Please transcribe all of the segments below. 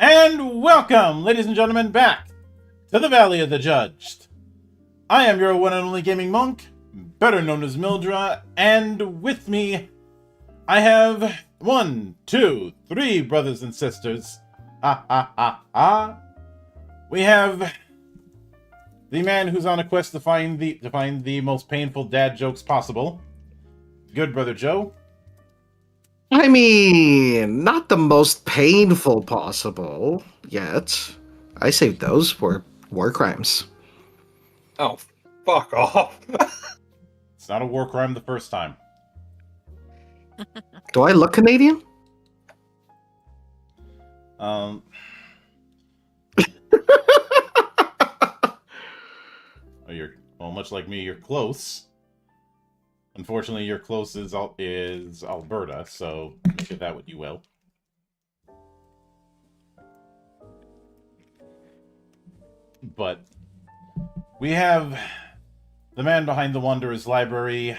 And welcome, ladies and gentlemen, back to the Valley of the Judged. I am your one and only gaming monk, better known as Mildra, and with me, I have 1, 2, 3 brothers and sisters. Ha ha ha ha. We have the man who's on a quest to find the most painful dad jokes possible. Good brother Joe. I mean, not the most painful possible yet. I saved those for war crimes. Oh, fuck off. It's not a war crime the first time. Do I look Canadian? Oh, much like me, you're close. Unfortunately, your close is Alberta, so look at that what you will. But we have the man behind the Wanderer's Library,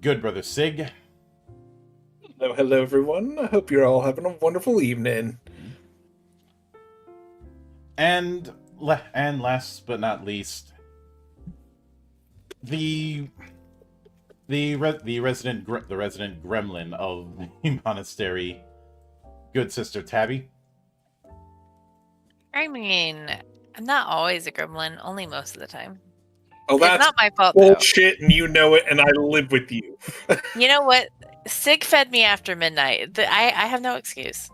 good brother Sig. Hello everyone. I hope you're all having a wonderful evening. And and last but not least, the resident gremlin of the monastery, good sister Tabby. I mean, I'm not always a gremlin, only most of the time. Oh, It's that's not my fault, though. bullshit, and you know it, and I live with you. You know what? Sig fed me after midnight. I have no excuse.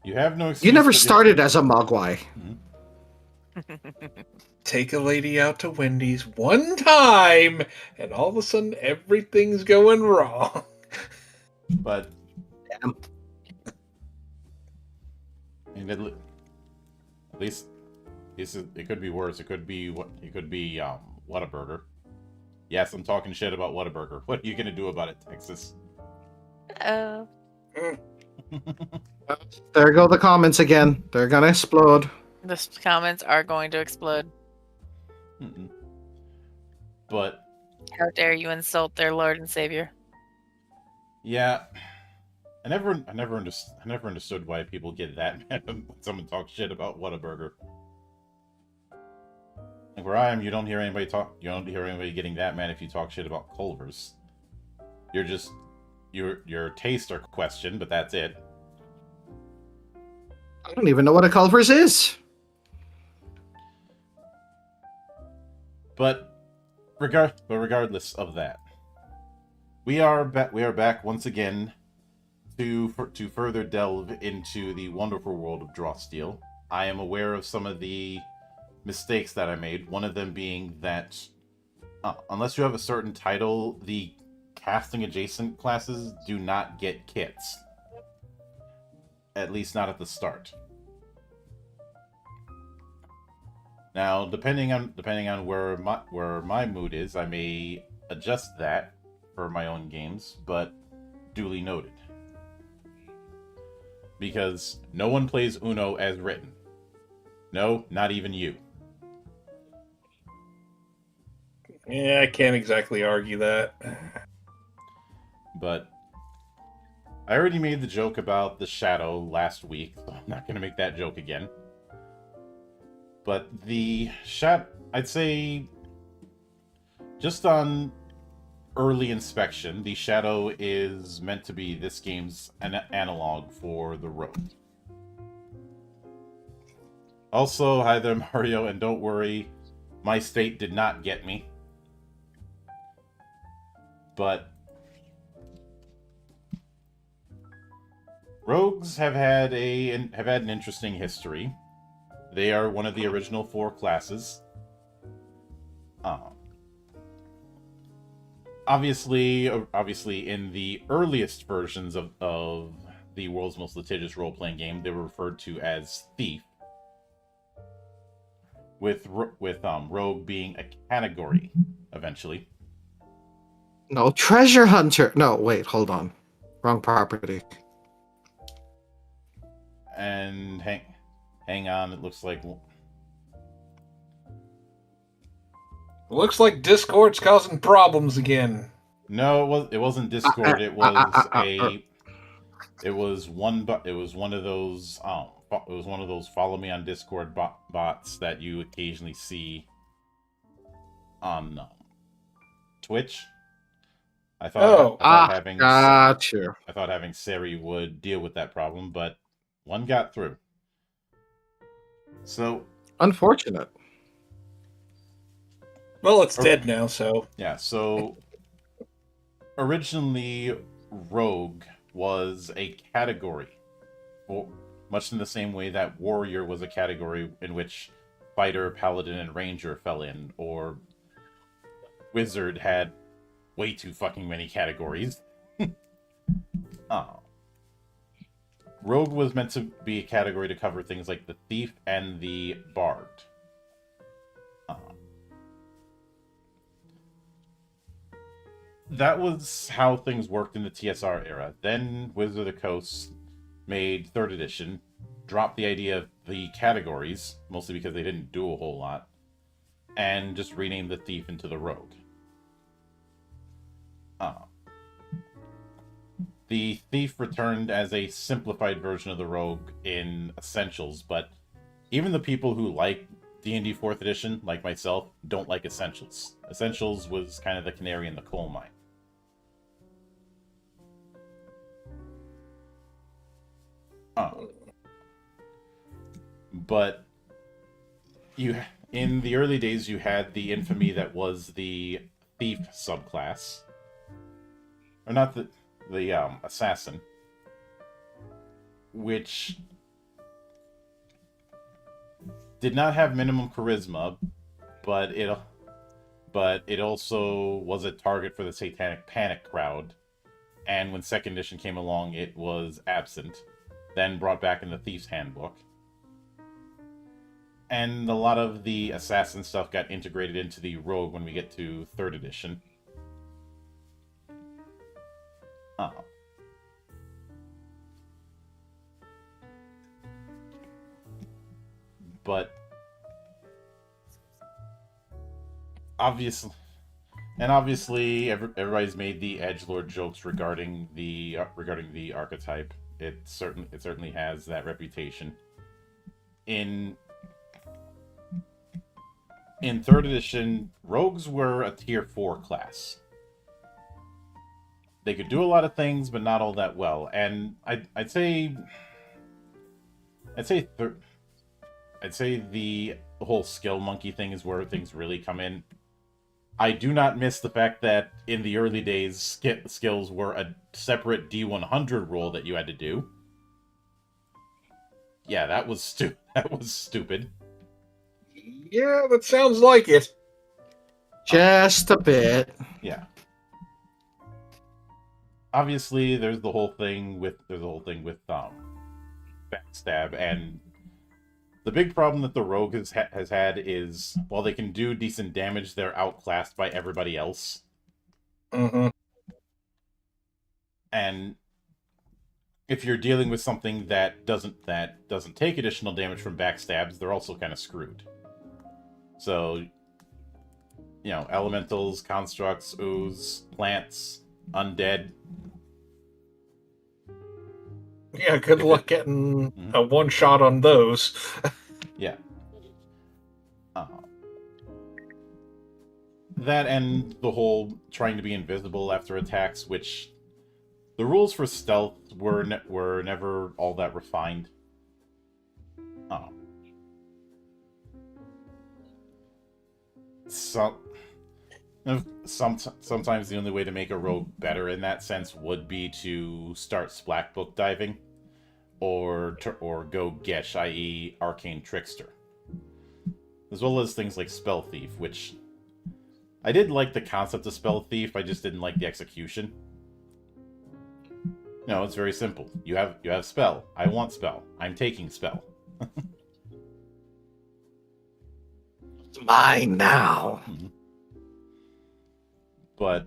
You have no excuse. You never but started as a Mogwai. Take a lady out to Wendy's one time, and all of a sudden everything's going wrong. But Damn. and at least it could be worse. It could be Whataburger. Yes, I'm talking shit about Whataburger. What are you gonna do about it, Texas? Oh, There go the comments again. They're gonna explode. the comments are going to explode. Mm-mm. But How dare you insult their Lord and Savior? yeah, I never understood why people get that mad when someone talks shit about Whataburger. Like where I am, you don't hear anybody getting that mad if you talk shit about Culver's. You're just your tastes are questioned, but that's it. I don't even know what a Culver's is. But regardless of that, we are back once again to further delve into the wonderful world of Drawsteel. I am aware of some of the mistakes that I made. One of them being that unless you have a certain title, the casting adjacent classes do not get kits. At least not at the start. Now, depending on where my mood is, I may adjust that for my own games, but duly noted. Because no one plays Uno as written. No, not even you. Yeah, I can't exactly argue that. But I already made the joke about the shadow last week, so I'm not going to make that joke again. But the I'd say, just on early inspection, the shadow is meant to be this game's analog for the rogue. Also, hi there, Mario, and don't worry, my state did not get me. But rogues have had an interesting history. They are one of the original 4 classes. Obviously, in the earliest versions of the world's most litigious role-playing game, they were referred to as Thief, with Rogue being a category eventually. No, Treasure Hunter. No, wait, hold on. Wrong property. And hang on, it looks like Looks like Discord's causing problems again. no, it wasn't Discord. It was one of those follow me on Discord bots that you occasionally see on Twitch. I thought having Sari would deal with that problem, but one got through. So unfortunate. Well, it's dead now, so... Yeah, so... Originally, Rogue was a category. Well, much in the same way that Warrior was a category in which Fighter, Paladin, and Ranger fell in, or Wizard had way too fucking many categories. Rogue was meant to be a category to cover things like the Thief and the Bard. That was how things worked in the TSR era. Then Wizard of the Coast made 3rd edition, dropped the idea of the categories, mostly because they didn't do a whole lot, and just renamed the Thief into the Rogue. The Thief returned as a simplified version of the Rogue in Essentials, but even the people who like D&D 4th edition, like myself, don't like Essentials. Essentials was kind of the canary in the coal mine. But in the early days, you had the infamy that was the thief subclass, or not the assassin, which did not have minimum charisma, but it also was a target for the Satanic Panic crowd. And when 2nd edition came along, it was absent, then brought back in the Thief's Handbook. And a lot of the assassin stuff got integrated into the rogue when we get to 3rd edition. But obviously, everybody's made the edgelord jokes regarding the archetype. It certainly has that reputation. In 3rd edition, rogues were a tier 4 class. They could do a lot of things, but not all that well. And I'd say the whole skill monkey thing is where things really come in. I do not miss the fact that in the early days, skills were a separate D100 roll that you had to do. Yeah, that was stupid. Yeah, that sounds like it. Just a bit. Yeah. Obviously, there's the whole thing with backstab, and the big problem that the rogue has had is, while they can do decent damage, they're outclassed by everybody else. Mm-hmm. And if you're dealing with something that doesn't take additional damage from backstabs, they're also kind of screwed. So, elementals, constructs, ooze, plants, undead. Yeah, good luck getting a one-shot on those. Yeah. That and the whole trying to be invisible after attacks, which the rules for stealth were never all that refined. Sometimes the only way to make a rogue better in that sense would be to start Splack Book diving, or go Gesh, i.e. Arcane Trickster, as well as things like Spell Thief, which I did like the concept of Spell Thief. I just didn't like the execution. No, it's very simple. You have spell. I want spell. I'm taking spell. It's mine now. But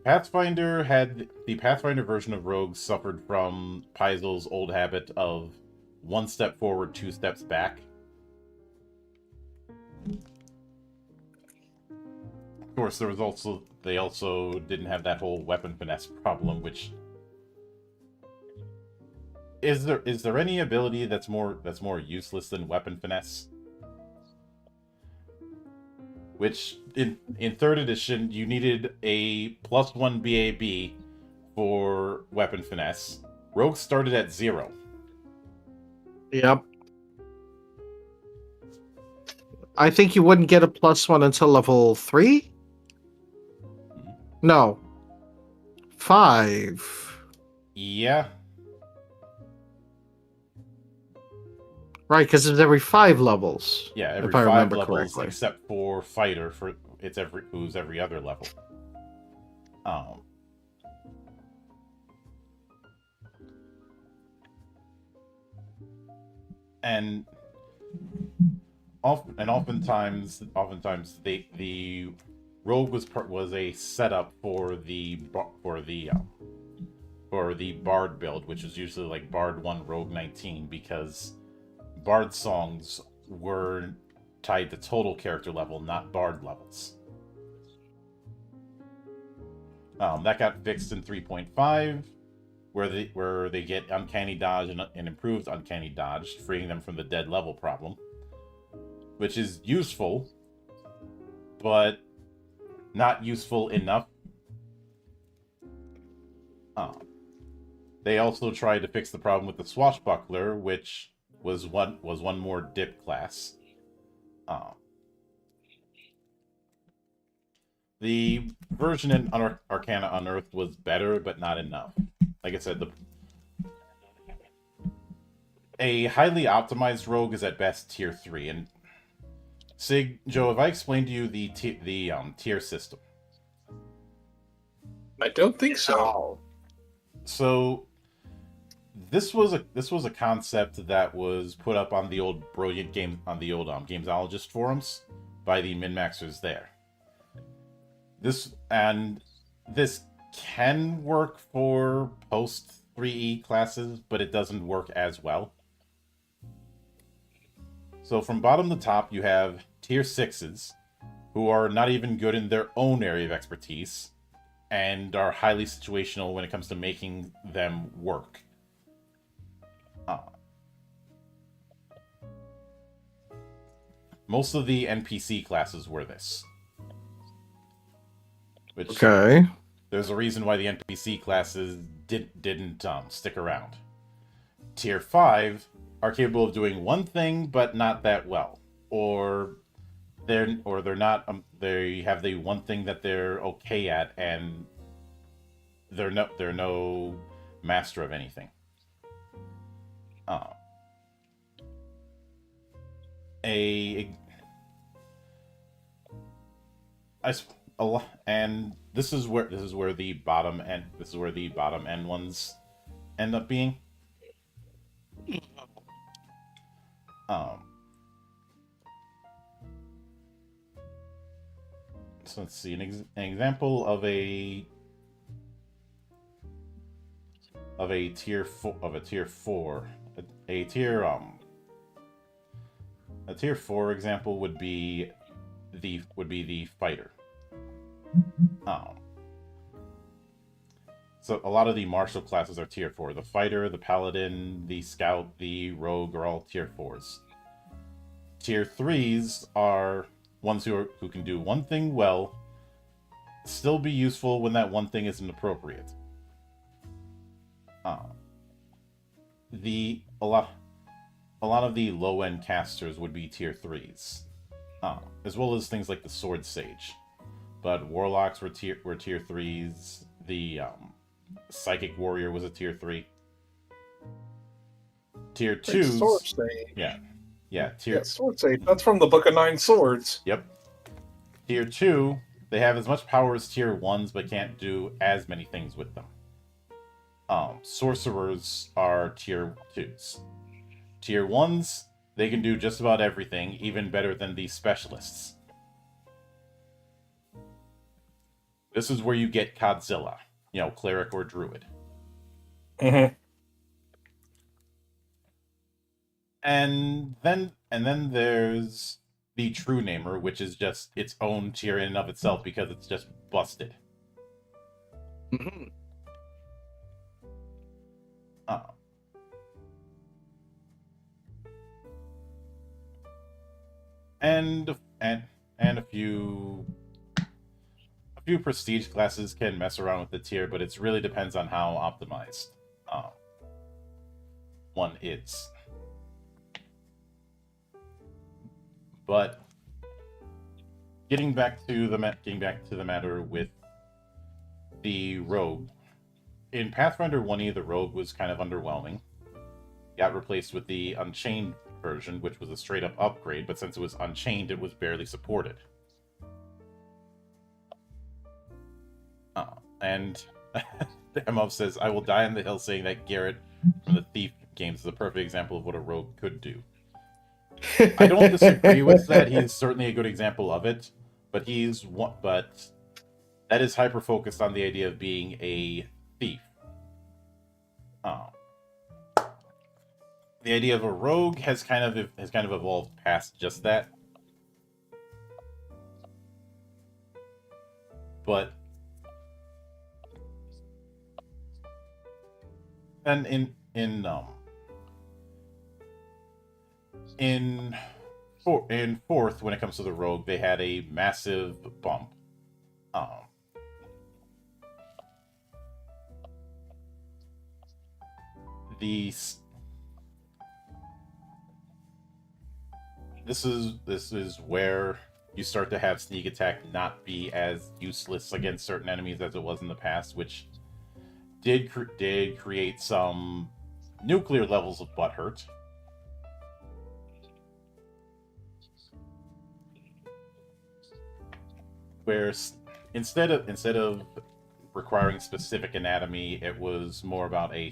the Pathfinder version of Rogue suffered from Paizo's old habit of 1 step forward, 2 steps back. Of course, they also didn't have that whole weapon finesse problem, which is there any ability that's more useless than weapon finesse? Which in 3rd edition you needed a +1 BAB for weapon finesse. Rogue started at 0. Yep. I think you wouldn't get a +1 until level 3? No. 5. Yeah. Right, because it's every 5 levels. Yeah, every if I 5 remember levels, correctly. except for fighter, who's every other level. And oftentimes the rogue was a setup for the bard build, which is usually like bard 1 rogue 19, because bard songs were tied to total character level, not bard levels. That got fixed in 3.5, where they get uncanny dodge and improved uncanny dodge, freeing them from the dead level problem, which is useful, but not useful enough. They also tried to fix the problem with the Swashbuckler, which was one more dip class. The version in Arcana Unearthed was better, but not enough. Like I said, a highly optimized rogue is at best tier 3. And Sig, Joe, have I explained to you the tier system? I don't think so. Oh. So this was a concept that was put up on the old Brilliant Game on the old Gamesologist forums by the min-maxers there. This can work for post 3E classes, but it doesn't work as well. So from bottom to top, you have tier 6s, who are not even good in their own area of expertise, and are highly situational when it comes to making them work. Most of the NPC classes were this. Which, Okay. there's a reason why the NPC classes didn't stick around. Tier 5 are capable of doing one thing, but not that well. Or they're not they have the one thing that they're okay at, and they're no master of anything. And this is where the bottom end ones end up being. So let's see an example of a tier 4 a tier 4 example would be the fighter. So a lot of the martial classes are tier 4. The fighter, the paladin, the scout, the rogue are all tier 4s. Tier 3s are ones who can do one thing well, still be useful when that one thing isn't appropriate. A lot of the low-end casters would be tier 3s, as well as things like the Sword Sage. But warlocks were tier 3s. The psychic warrior was a tier 3. Tier 2s. Sword Sage. Yeah. Sword Sage. That's from the Book of Nine Swords. Yep. Tier 2, they have as much power as tier 1s, but can't do as many things with them. Sorcerers are tier 2s. Tier 1s, they can do just about everything, even better than the specialists. This is where you get Godzilla, cleric or druid. Mm-hmm. And then there's the True Namer, which is just its own tier in and of itself because it's just busted. Mm-hmm. And a few prestige classes can mess around with the tier, but it really depends on how optimized one is. But getting back to the matter with the rogue, in Pathfinder 1e, the rogue was kind of underwhelming. Got replaced with the Unchained version, which was a straight up upgrade, but since it was Unchained, it was barely supported. And Emov says, I will die on the hill saying that Garrett from the Thief games is a perfect example of what a rogue could do. I don't disagree with that. He's certainly a good example of it, but that is hyper focused on the idea of being a thief. The idea of a rogue has kind of evolved past just that. And in fourth, when it comes to the rogue, they had a massive bump. Um, the s- this is where you start to have sneak attack not be as useless against certain enemies as it was in the past, which did create some nuclear levels of butthurt. Where instead of requiring specific anatomy, it was more about a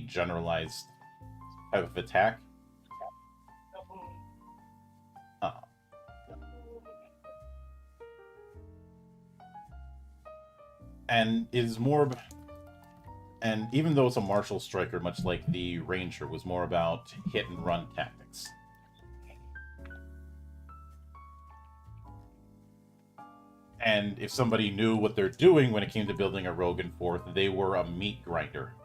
generalized type of attack. Uh, and is more of, and even though it's a martial striker, much like the ranger, was more about hit and run tactics. And if somebody knew what they're doing when it came to building a rogue in fourth, they were a meat grinder.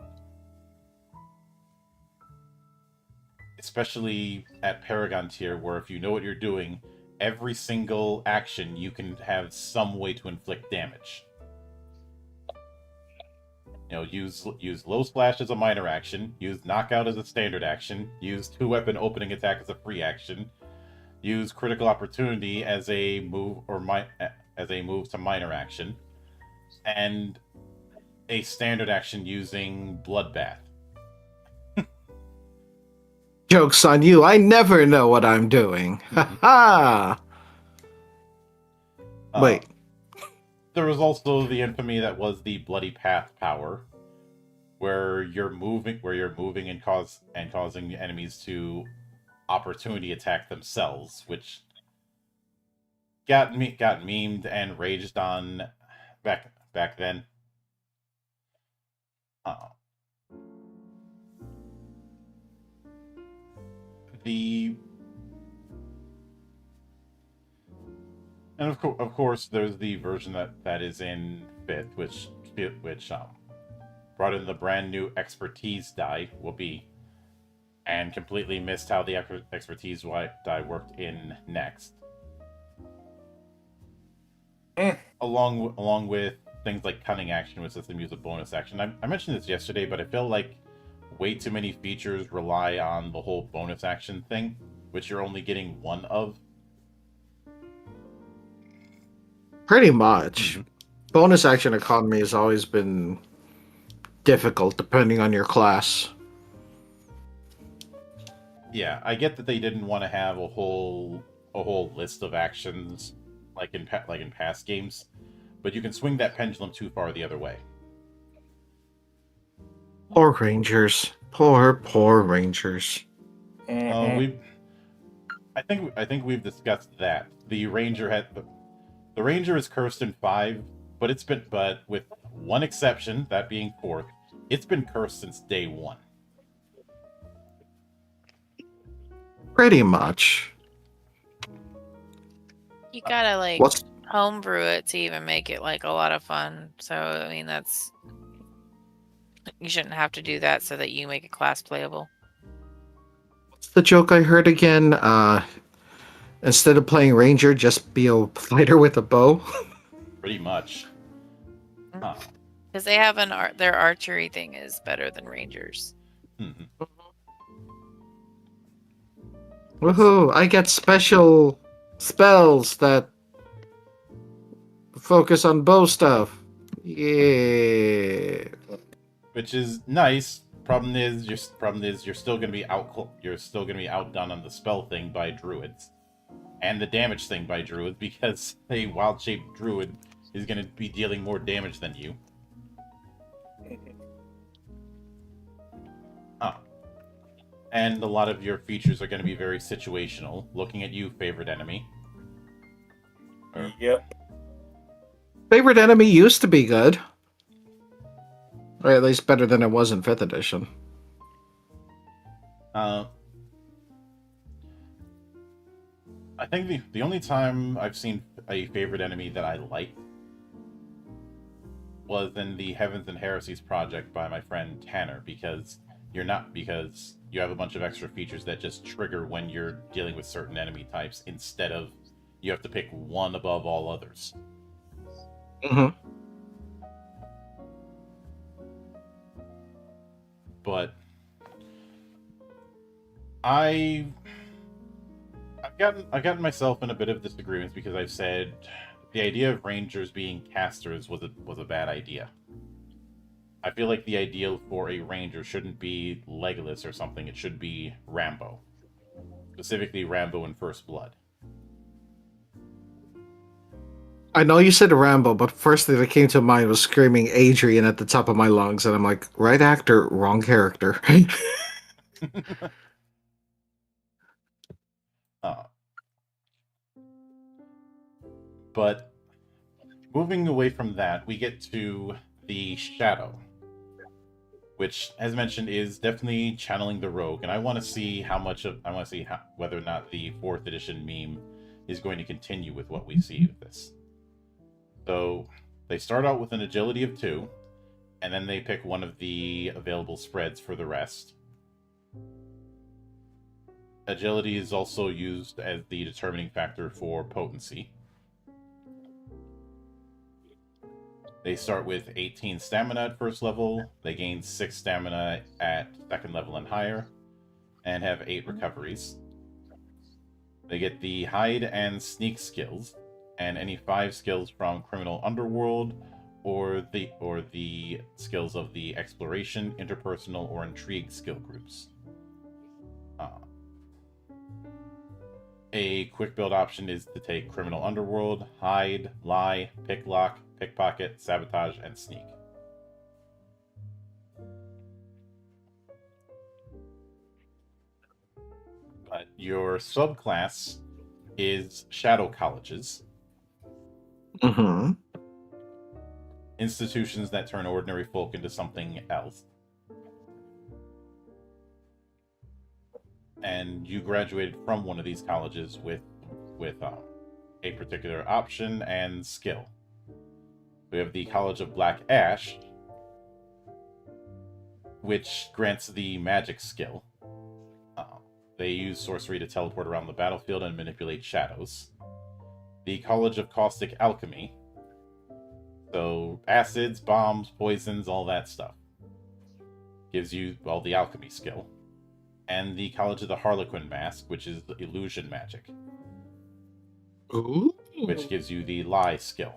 Especially at Paragon tier, where if you know what you're doing, every single action you can have some way to inflict damage. You know, use low splash as a minor action, use knockout as a standard action, use 2-weapon opening attack as a free action, use critical opportunity as a move as a move to minor action, and a standard action using bloodbath. Joke's on you. I never know what I'm doing. Ha ha! Wait. There was also the infamy that was the Bloody Path power, where you're moving and causing enemies to opportunity attack themselves, which got memed and raged on back then. And of course, there's the version that is in fifth, which brought in the brand new expertise die, whoopee, and completely missed how the expertise die worked in next. Along with things like cunning action, which is the use of bonus action. I mentioned this yesterday, but I feel like way too many features rely on the whole bonus action thing, which you're only getting one of. Pretty much. Bonus action economy has always been difficult depending on your class. Yeah, I get that they didn't want to have a whole list of actions like in past games, but you can swing that pendulum too far the other way. Poor Rangers. Poor Rangers. I think we've discussed that. The Ranger is cursed in 5, but with one exception, that being 4th, it's been cursed since day 1. Pretty much. You gotta homebrew it to even make it like a lot of fun. So I mean, you shouldn't have to do that so that you make a class playable. What's the joke I heard again? Instead of playing Ranger, just be a fighter with a bow. Pretty much. Because they have their archery thing is better than Rangers. Mm-hmm. Woohoo! I get special spells that focus on bow stuff. Yeah. Which is nice. Problem is you're still gonna be outdone on the spell thing by druids, and the damage thing by druids, because a wild-shaped druid is gonna be dealing more damage than you. And a lot of your features are going to be very situational. Looking at you, favorite enemy. Yep. Favorite enemy used to be good. Or at least better than it was in 5th edition. I think the only time I've seen a favorite enemy that I like was in the Heavens and Heresies project by my friend Tanner, because you have a bunch of extra features that just trigger when you're dealing with certain enemy types, instead of you have to pick one above all others. Mm-hmm. But I've gotten myself in a bit of disagreements because I've said the idea of rangers being casters was a bad idea. I feel like the ideal for a ranger shouldn't be Legolas or something. It should be Rambo, specifically Rambo in First Blood. I know you said Rambo, but first thing that came to mind was screaming Adrian at the top of my lungs, and I'm like, right actor, wrong character. But moving away from that, we get to the Shadow, which, as mentioned, is definitely channeling the rogue, and I want to see whether or not the 4th edition meme is going to continue with what we see with this. So they start out with an agility of 2, and then they pick one of the available spreads for the rest. Agility is also used as the determining factor for potency. They start with 18 stamina at first level, they gain 6 stamina at 2nd level and higher, and have 8 recoveries. They get the hide and sneak skills, and any 5 skills from Criminal Underworld, or the skills of the Exploration, Interpersonal, or Intrigue skill groups. A quick build option is to take Criminal Underworld, Hide, Lie, Picklock, Pickpocket, Sabotage, and Sneak. But your subclass is Shadow Colleges. Mm-hmm. Institutions that turn ordinary folk into something else. And you graduated from one of these colleges with a particular option and skill. We have the College of Black Ash, which grants the magic skill. They use sorcery to teleport around the battlefield and manipulate shadows. The College of Caustic Alchemy, so acids, bombs, poisons, all that stuff. Gives you, well, the alchemy skill. And the College of the Harlequin Mask, which is illusion magic. Ooh. Which gives you the lie skill.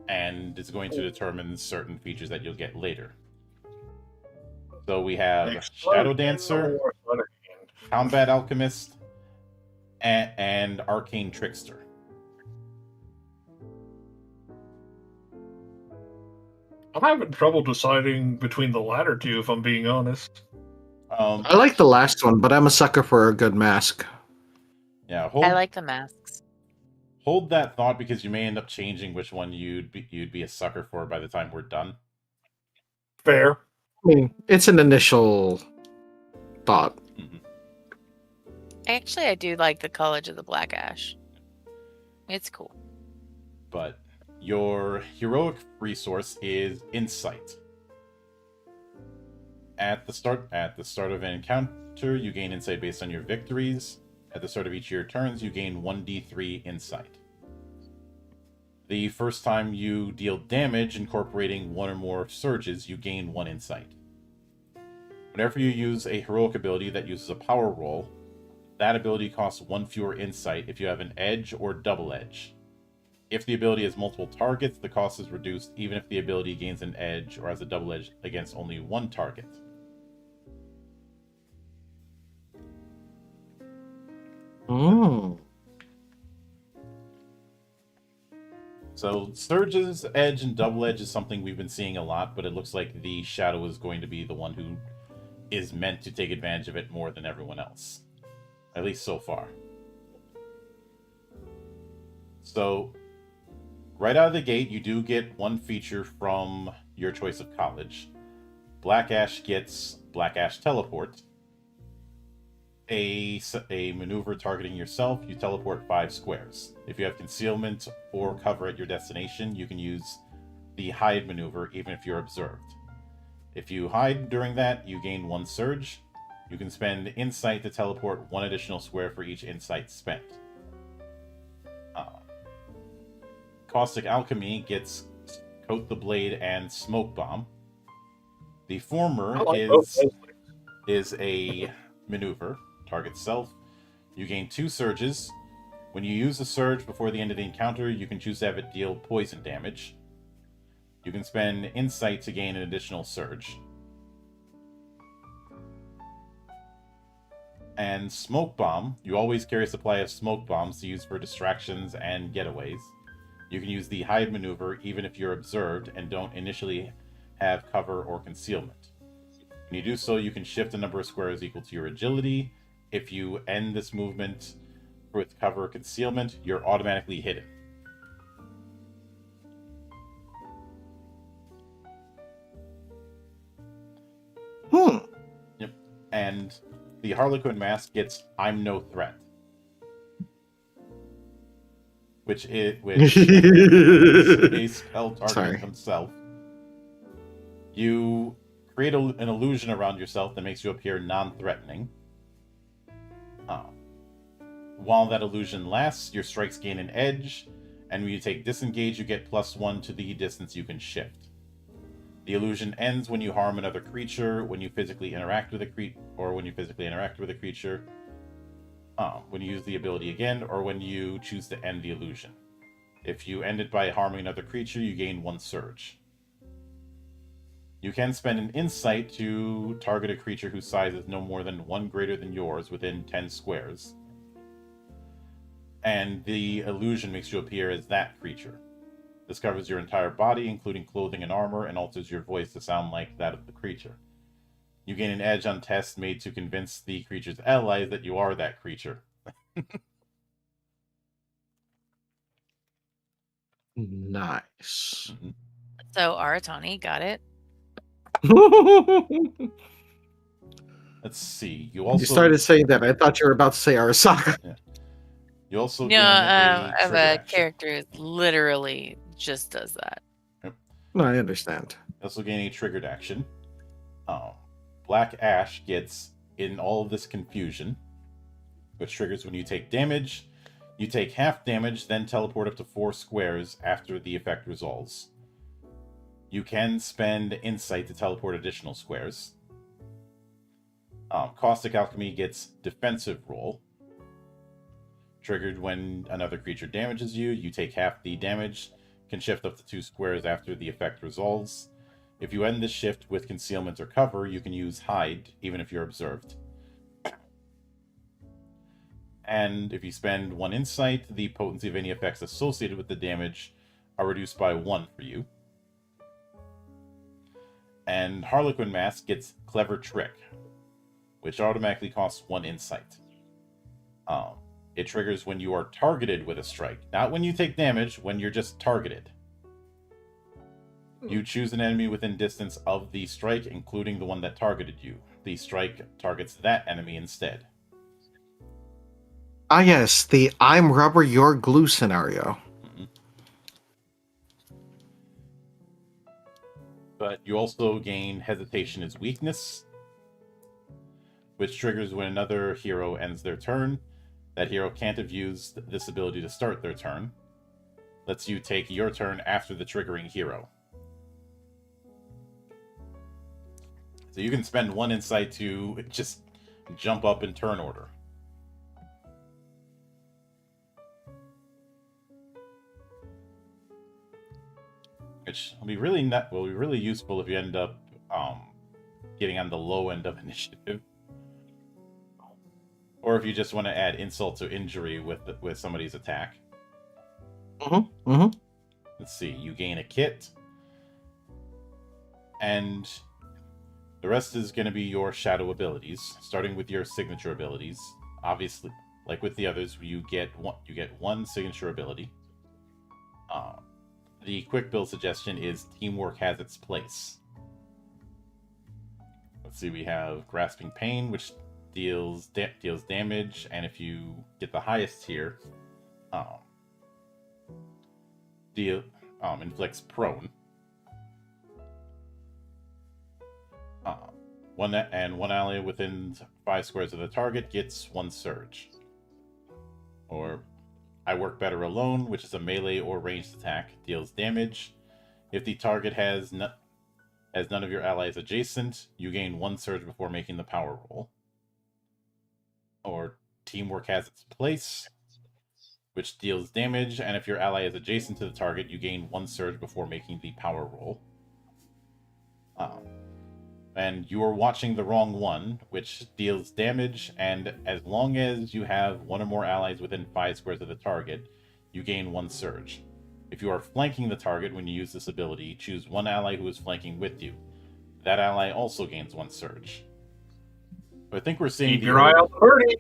And it's going to determine certain features that you'll get later. So we have Shadow Dancer, Combat Alchemist, and Arcane Trickster. I'm having trouble deciding between the latter two, if I'm being honest. I like the last one, but I'm a sucker for a good mask. Yeah, I like the masks. Hold that thought, because you may end up changing which one you'd be a sucker for by the time we're done. Fair. I mean, it's an initial thought. Mm-hmm. Actually, I do like the College of the Black Ash. It's cool. But your heroic resource is Insight. At the start of an encounter, you gain insight based on your victories. At the start of each of your turns, you gain 1d3 insight. The first time you deal damage incorporating one or more surges, you gain 1 insight. Whenever you use a heroic ability that uses a power roll, that ability costs 1 fewer insight if you have an edge or double edge. If the ability has multiple targets, the cost is reduced even if the ability gains an edge or has a double edge against only 1 target. Oh. So surges, edge, and double edge is something we've been seeing a lot, but it looks like the Shadow is going to be the one who is meant to take advantage of it more than everyone else. At least so far. So, right out of the gate, you do get one feature from your choice of college. Black Ash gets Black Ash Teleport. A maneuver targeting yourself, you teleport 5 squares. If you have concealment or cover at your destination, you can use the hide maneuver, even if you're observed. If you hide during that, you gain 1 surge. You can spend insight to teleport 1 additional square for each insight spent. Caustic Alchemy gets Coat the Blade and Smoke Bomb. The former is a maneuver, target self. You gain 2 surges. When you use a surge before the end of the encounter, you can choose to have it deal poison damage. You can spend insight to gain an additional surge. And Smoke Bomb, you always carry a supply of smoke bombs to use for distractions and getaways. You can use the hide maneuver even if you're observed and don't initially have cover or concealment. When you do so, you can shift the number of squares equal to your agility. If you end this movement with cover or concealment, you're automatically hidden. Yep. And the Harlequin mask gets I'm no threat. Which is a spell targeting himself. You create an illusion around yourself that makes you appear non-threatening. While that illusion lasts, your strikes gain an edge, and when you take disengage, you get +1 to the distance you can shift. The illusion ends when you harm another creature, when you physically interact with a creature, when you use the ability again, or when you choose to end the illusion. If you end it by harming another creature, you gain 1 surge. You can spend an insight to target a creature whose size is no more than 1 greater than yours within 10 squares. And the illusion makes you appear as that creature. This covers your entire body, including clothing and armor, and alters your voice to sound like that of the creature. You gain an edge on tests made to convince the creature's allies that you are that creature. Nice. Mm-hmm. So Aratani got it. Let's see. You started saying that. I thought you were about to say Arasaka. Yeah. You also I have a character who literally just does that. Yep. No, I understand. You also gain a triggered action. Black Ash gets in all of this confusion, which triggers when you take damage. You take half damage, then teleport up to 4 squares after the effect resolves. You can spend insight to teleport additional squares. Caustic Alchemy gets defensive roll. Triggered when another creature damages you, you take half the damage, can shift up to 2 squares after the effect resolves. If you end this shift with concealment or cover, you can use hide, even if you're observed. And if you spend 1 insight, the potency of any effects associated with the damage are reduced by 1 for you. And Harlequin Mask gets Clever Trick, which automatically costs 1 insight. It triggers when you are targeted with a strike. Not when you take damage, when you're just targeted. You choose an enemy within distance of the strike, including the one that targeted you. The strike targets that enemy instead. Ah, yes, the I'm rubber, you're glue scenario. Mm-hmm. But you also gain Hesitation as weakness, which triggers when another hero ends their turn. That hero can't have used this ability to start their turn. Lets you take your turn after the triggering hero. So you can spend 1 insight to just jump up in turn order. Which will be really useful if you end up getting on the low end of initiative. Or if you just want to add insult to injury with somebody's attack. Let's see, you gain a kit. And the rest is going to be your shadow abilities, starting with your signature abilities. Obviously, like with the others, you get 1 signature ability. The quick build suggestion is teamwork has its place. Let's see, we have Grasping Pain, which deals damage, and if you get the highest tier, inflicts prone. One ally within 5 squares of the target gets 1 surge. Or I Work Better Alone, which is a melee or ranged attack, deals damage. If the target has none of your allies adjacent, you gain 1 surge before making the power roll. Or Teamwork Has Its Place, which deals damage, and if your ally is adjacent to the target, you gain 1 surge before making the power roll. And You Are Watching the Wrong One, which deals damage, and as long as you have 1 or more allies within 5 squares of the target, you gain 1 surge. If you are flanking the target when you use this ability, choose 1 ally who is flanking with you. That ally also gains 1 surge. I think we're seeing Keep your eye on the birdie.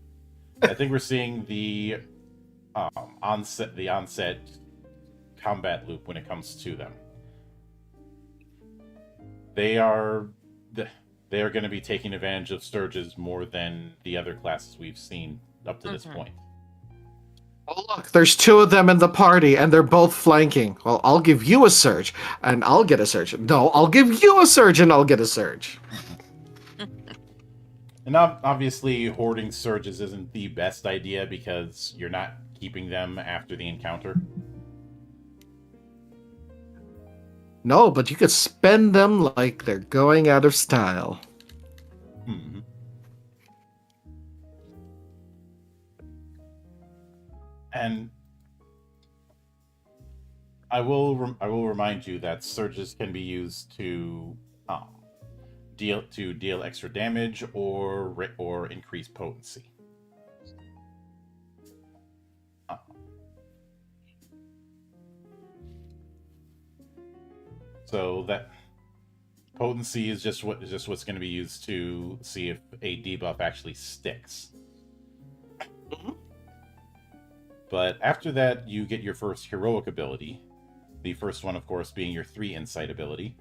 I think we're seeing the onset combat loop when it comes to them. They are going to be taking advantage of surges more than the other classes we've seen up to this point. Oh, look, there's 2 of them in the party, and they're both flanking. Well, I'll give you a surge, and I'll get a surge. No, I'll give you a surge, and I'll get a surge. And obviously, hoarding surges isn't the best idea because you're not keeping them after the encounter. No, but you could spend them like they're going out of style. Hmm. And I will remind you that surges can be used to deal extra damage or increase potency. So that potency is just what's going to be used to see if a debuff actually sticks. But after that, you get your first heroic ability. The first one, of course, being your 3 insight ability.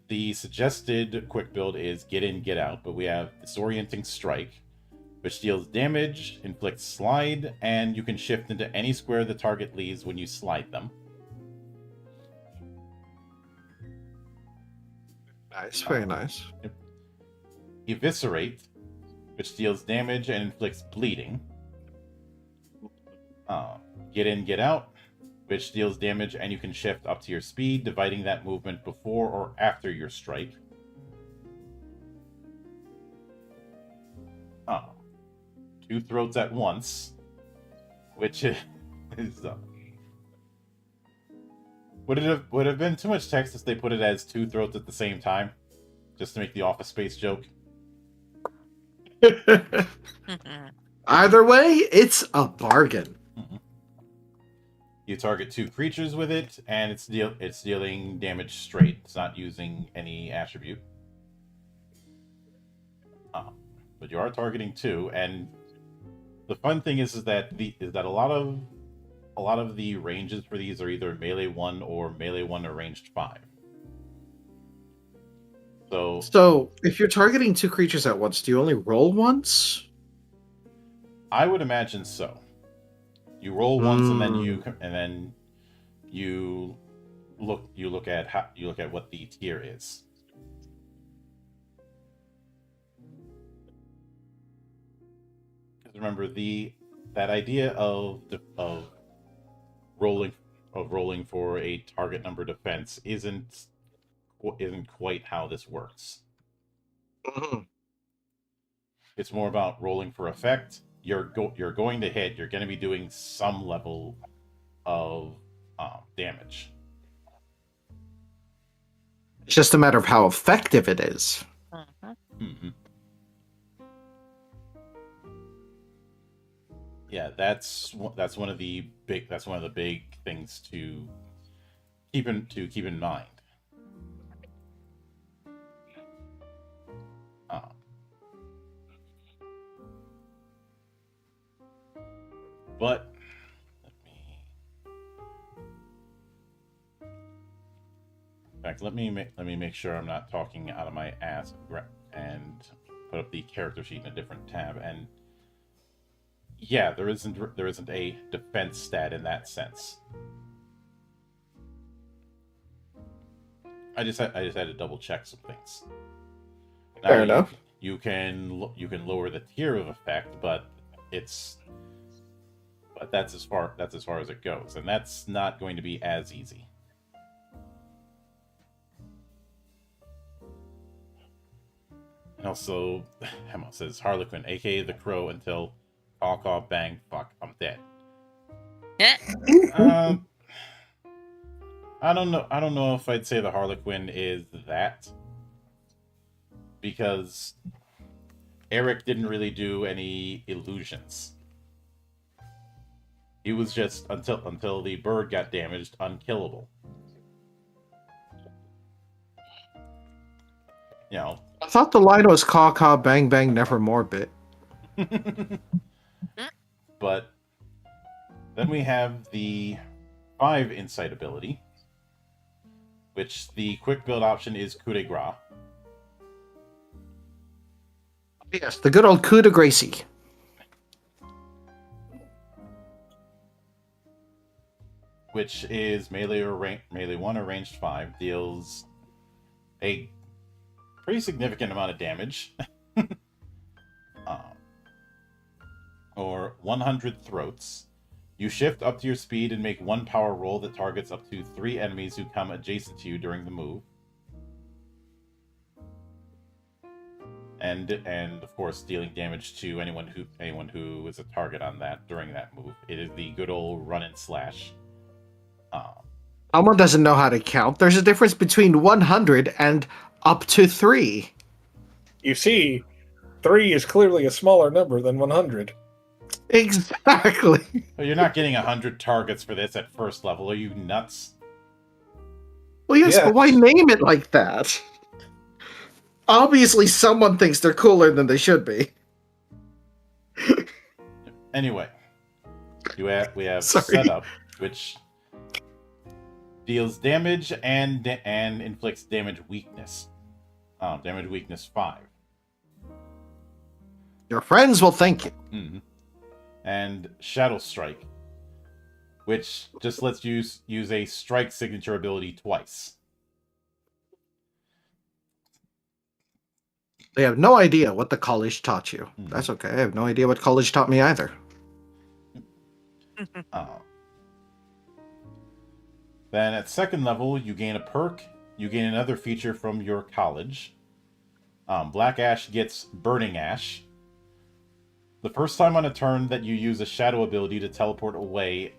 The suggested quick build is Get In, Get Out, but we have Disorienting Strike, which deals damage, inflicts slide, and you can shift into any square the target leaves when you slide them. Nice, very nice. Eviscerate, which deals damage and inflicts bleeding. Get In, Get Out, which deals damage and you can shift up to your speed, dividing that movement before or after your strike. 2 Throats at Once, which is would it have been too much text if they put it as 2 throats at the same time, just to make the Office Space joke? Either way, it's a bargain. You target 2 creatures with it, and it's dealing damage straight. It's not using any attribute. But you are targeting 2, and the fun thing is that a lot of the ranges for these are either melee 1 or melee 1 or ranged 5. So if you're targeting 2 creatures at once, do you only roll once? I would imagine so. You roll once, and then you look at what the tier is. Because remember, that idea of rolling for a target number defense isn't quite how this works. It's more about rolling for effect. You're going to hit. You're going to be doing some level of damage. It's just a matter of how effective it is. Mm-hmm. Yeah, that's one of the big things to keep in mind. But let me make sure I'm not talking out of my ass and put up the character sheet in a different tab. And yeah, there isn't a defense stat in that sense. I just had to double check some things. Now, Fair enough. You can lower the tier of effect, but that's as far as it goes, and that's not going to be as easy. And also, Hemo says Harlequin, aka the Crow, until caw caw bang fuck, I'm dead. I don't know. I don't know if I'd say the Harlequin is that, because Eric didn't really do any illusions. He was just until the bird got damaged, unkillable. You know. I thought the line was caw caw bang bang nevermore bit. But then we have the 5 insight ability, which the quick build option is coup de grace. Yes, the good old coup de Gracie. Which is melee 1 or ranged 5, deals a pretty significant amount of damage. Or 100 throats. You shift up to your speed and make 1 power roll that targets up to 3 enemies who come adjacent to you during the move. And of course, dealing damage to anyone who is a target on that during that move. It is the good old run and slash. Someone doesn't know how to count. There's a difference between 100 and up to 3. You see, 3 is clearly a smaller number than 100. Exactly. But you're not getting 100 targets for this at first level. Are you nuts? Well, yes, Yeah. but why name it like that? Obviously, someone thinks they're cooler than they should be. Anyway, we have Sorry. setup, which deals damage and inflicts damage weakness. Damage weakness 5. Your friends will thank you. Mm-hmm. And Shadow Strike, which just lets you use a strike signature ability twice. They have no idea what the college taught you. Mhm. That's okay. I have no idea what college taught me either. Then at second level, you gain a perk. You gain another feature from your college. Black Ash gets Burning Ash. The first time on a turn that you use a shadow ability to teleport away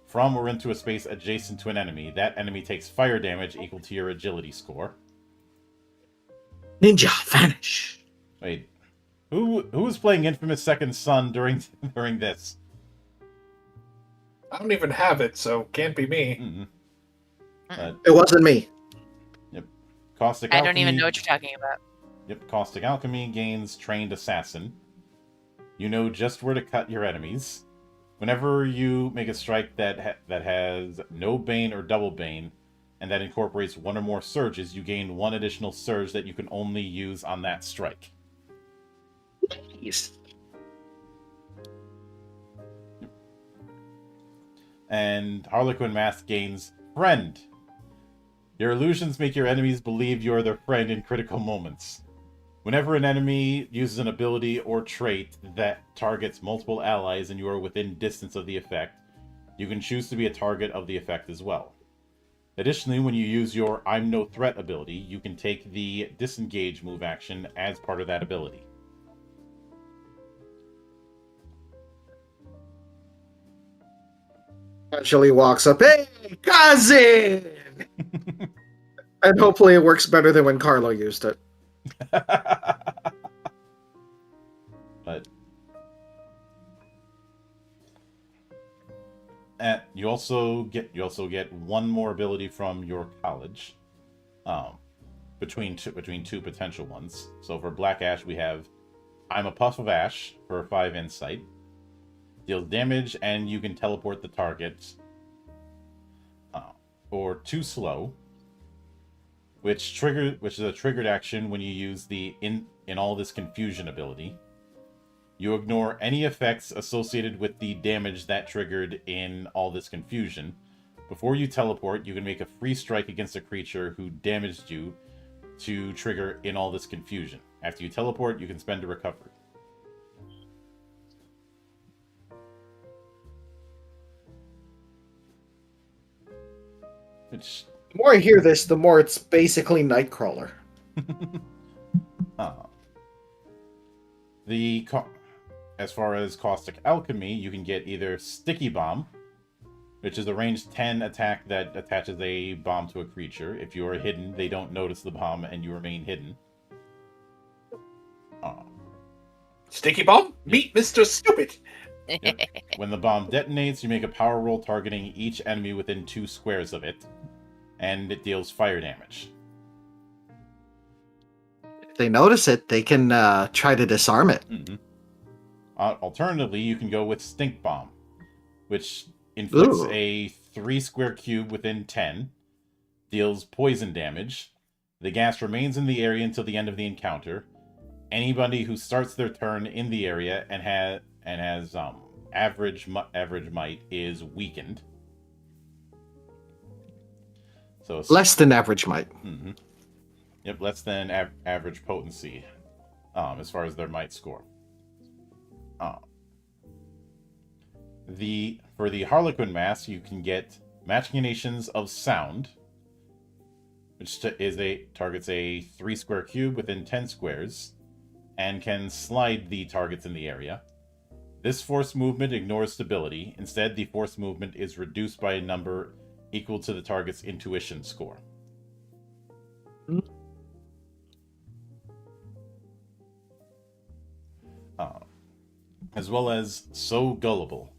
from or into a space adjacent to an enemy, that enemy takes fire damage equal to your agility score. Ninja, vanish. Wait, who was playing Infamous Second Son during this? I don't even have it, so can't be me. Mm-mm. It wasn't me. Caustic I Alchemy. don't even know what you're talking about. Yep, Caustic Alchemy gains Trained Assassin. You know just where to cut your enemies. Whenever you make a strike that has no Bane or double Bane, and that incorporates 1 or more surges, you gain 1 additional surge that you can only use on that strike. Yes. And Harlequin Mask gains Friend. Your illusions make your enemies believe you are their friend in critical moments. Whenever an enemy uses an ability or trait that targets multiple allies and you are within distance of the effect, you can choose to be a target of the effect as well. Additionally, when you use your I'm No Threat ability, you can take the Disengage move action as part of that ability. Actually walks up, hey, cousin! And hopefully it works better than when Carlo used it. But you also get 1 more ability from your college, between two potential ones. So for Black Ash, we have I'm a Puff of Ash for 5 insight, deals damage, and you can teleport the target. Or 2 slow, which is a triggered action when you use the in all this confusion ability. You ignore any effects associated with the damage that triggered in all this confusion. Before you teleport, you can make a free strike against a creature who damaged you to trigger in all this confusion. After you teleport, you can spend a recovery. Which, The more I hear this, the more it's basically Nightcrawler. uh, as far as Caustic Alchemy, you can get either Sticky Bomb, which is a range 10 attack that attaches a bomb to a creature. If you are hidden, they don't notice the bomb and you remain hidden. Sticky bomb? Meet Mr. Stupid! Yep. When the bomb detonates, you make a power roll targeting each enemy within 2 squares of it, and it deals fire damage. If they notice it, they can try to disarm it. Mm-hmm. Alternatively, you can go with Stink Bomb, which inflicts a 3 square cube within 10, deals poison damage. The gas remains in the area until the end of the encounter. Anybody who starts their turn in the area and has average might is weakened. So Less than average might. Mm-hmm. Yep, less than average potency, as far as their might score. For the Harlequin Mask, you can get Machinations of Sound, which targets a 3 square cube within 10 squares, and can slide the targets in the area. This force movement ignores stability. Instead, the force movement is reduced by a number equal to the target's intuition score. As well as So Gullible.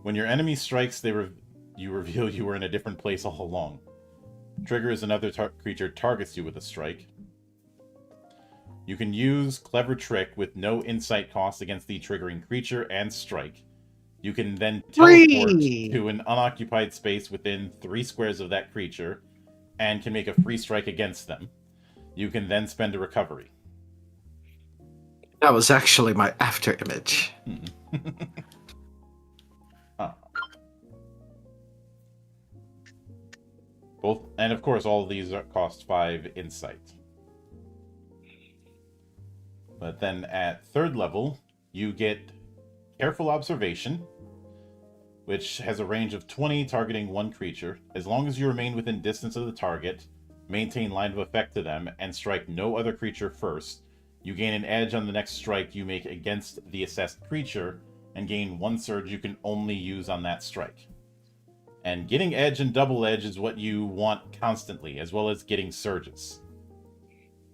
When your enemy strikes, you reveal you were in a different place all along. Triggers another creature targets you with a strike. You can use Clever Trick with no insight cost against the triggering creature and strike. You can then teleport to an unoccupied space within 3 squares of that creature and can make a free strike against them. You can then spend a recovery. That was actually my after image. And of course, all of these cost 5 insight. But then at 3rd level, you get Careful Observation, which has a range of 20 targeting 1 creature. As long as you remain within distance of the target, maintain line of effect to them, and strike no other creature first, you gain an edge on the next strike you make against the assessed creature, and gain 1 surge you can only use on that strike. And getting edge and double edge is what you want constantly, as well as getting surges.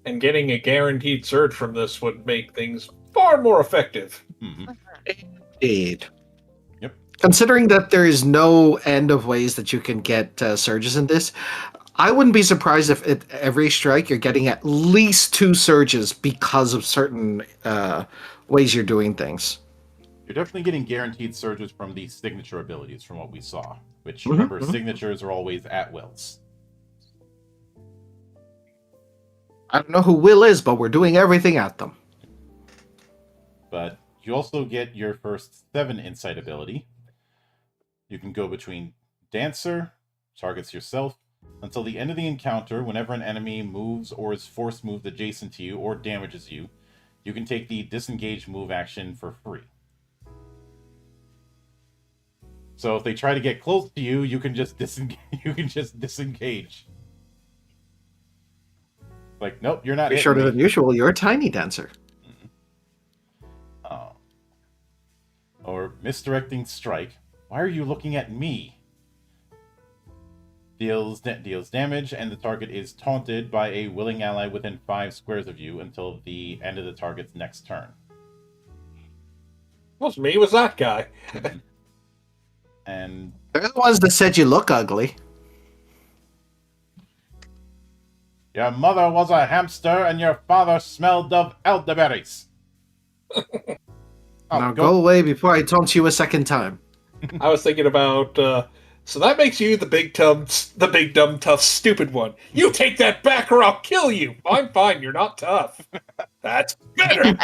And getting a guaranteed surge from this would make things far more effective. Mm-hmm. Indeed. Yep. Considering that there is no end of ways that you can get surges in this, I wouldn't be surprised if at every strike you're getting at least 2 surges because of certain ways you're doing things. You're definitely getting guaranteed surges from the signature abilities from what we saw. Which, remember, signatures are always at wills. I don't know who Will is, but we're doing everything at them. But you also get your first 7 insight ability. You can go between Dancer, targets yourself, until the end of the encounter. Whenever an enemy moves or is force moved adjacent to you or damages you, you can take the disengage move action for free. So if they try to get close to you, you can just disengage. Like, nope, you're not. Shorter than usual. You're a tiny dancer. Or misdirecting strike. Why are you looking at me? Deals damage, and the target is taunted by a willing ally within 5 squares of you until the end of the target's next turn. Wasn't me, it was that guy. And They're the ones that said you look ugly. your mother was a hamster, and your father smelled of elderberries. Now go away before I taunt you a second time. I was thinking about, so that makes you the big dumb, tough, stupid one. You take that back or I'll kill you. I'm fine, you're not tough. That's better.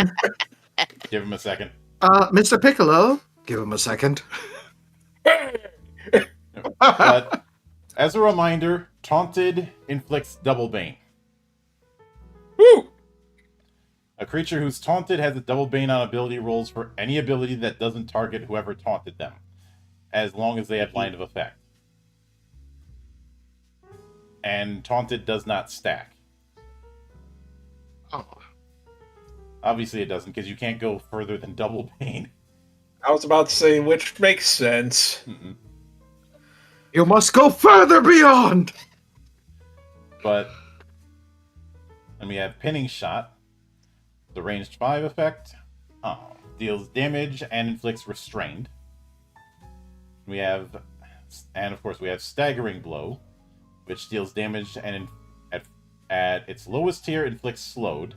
Give him a second. Mr. Piccolo, give him a second. But as a reminder, taunted inflicts double bane. Woo! A creature who's taunted has a double bane on ability rolls for any ability that doesn't target whoever taunted them, as long as they have line of effect. And taunted does not stack. Oh. Obviously it doesn't, because you can't go further than double bane. I was about to say, which makes sense. Mm-mm. You must go further beyond! But then we have Pinning Shot, the ranged 5 effect. Deals damage and inflicts restrained. We have, and of course we have Staggering Blow, which deals damage and at its lowest tier inflicts slowed.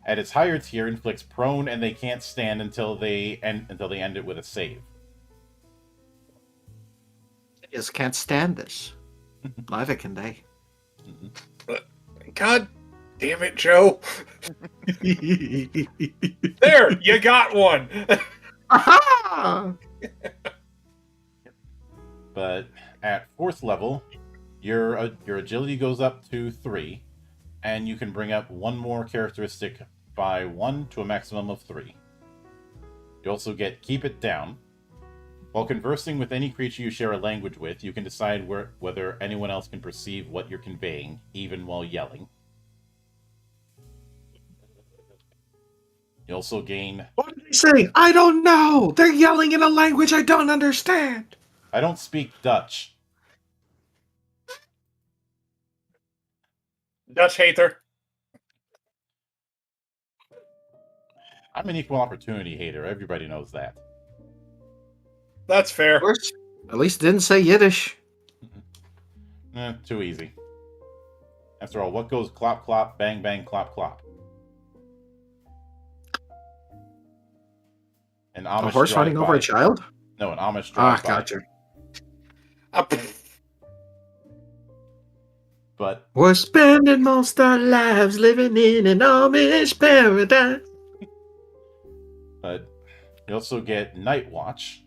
At its higher tier inflicts prone, and they can't stand until they end it with a save. I just can't stand this. Neither can they. God damn it, Joe. There, you got one. Aha! But at 4th level, your agility goes up to 3, and you can bring up one more characteristic by 1 to a maximum of 3. You also get Keep It Down. While conversing with any creature you share a language with, you can decide whether anyone else can perceive what you're conveying, even while yelling. You also gain... What are they saying? I don't know! They're yelling in a language I don't understand! I don't speak Dutch. Dutch hater. I'm an equal opportunity hater. Everybody knows that. That's fair. Of course. At least it didn't say Yiddish. Too easy. After all, what goes clop clop, bang bang, clop clop? An Amish A horse running over a drive-by. child? No, an Amish Ah, drive-by. gotcha. But We're spending most our lives living in an Amish paradise. you also get Night Watch.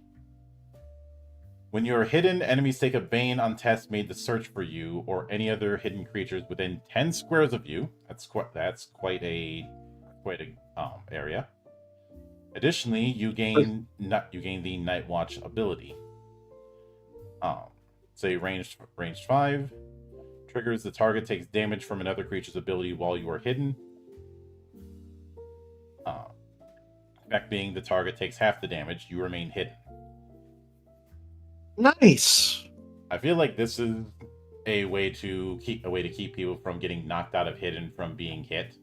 When you are hidden, enemies take a bane on tests made to search for you or any other hidden creatures within 10 squares of you. That's quite a area. Additionally, you gain the Night Watch ability. Say ranged 5. Triggers the target takes damage from another creature's ability while you are hidden. Effect being the target takes half the damage, you remain hidden. Nice. I feel like this is a way to keep people from getting knocked out of hidden from being hit.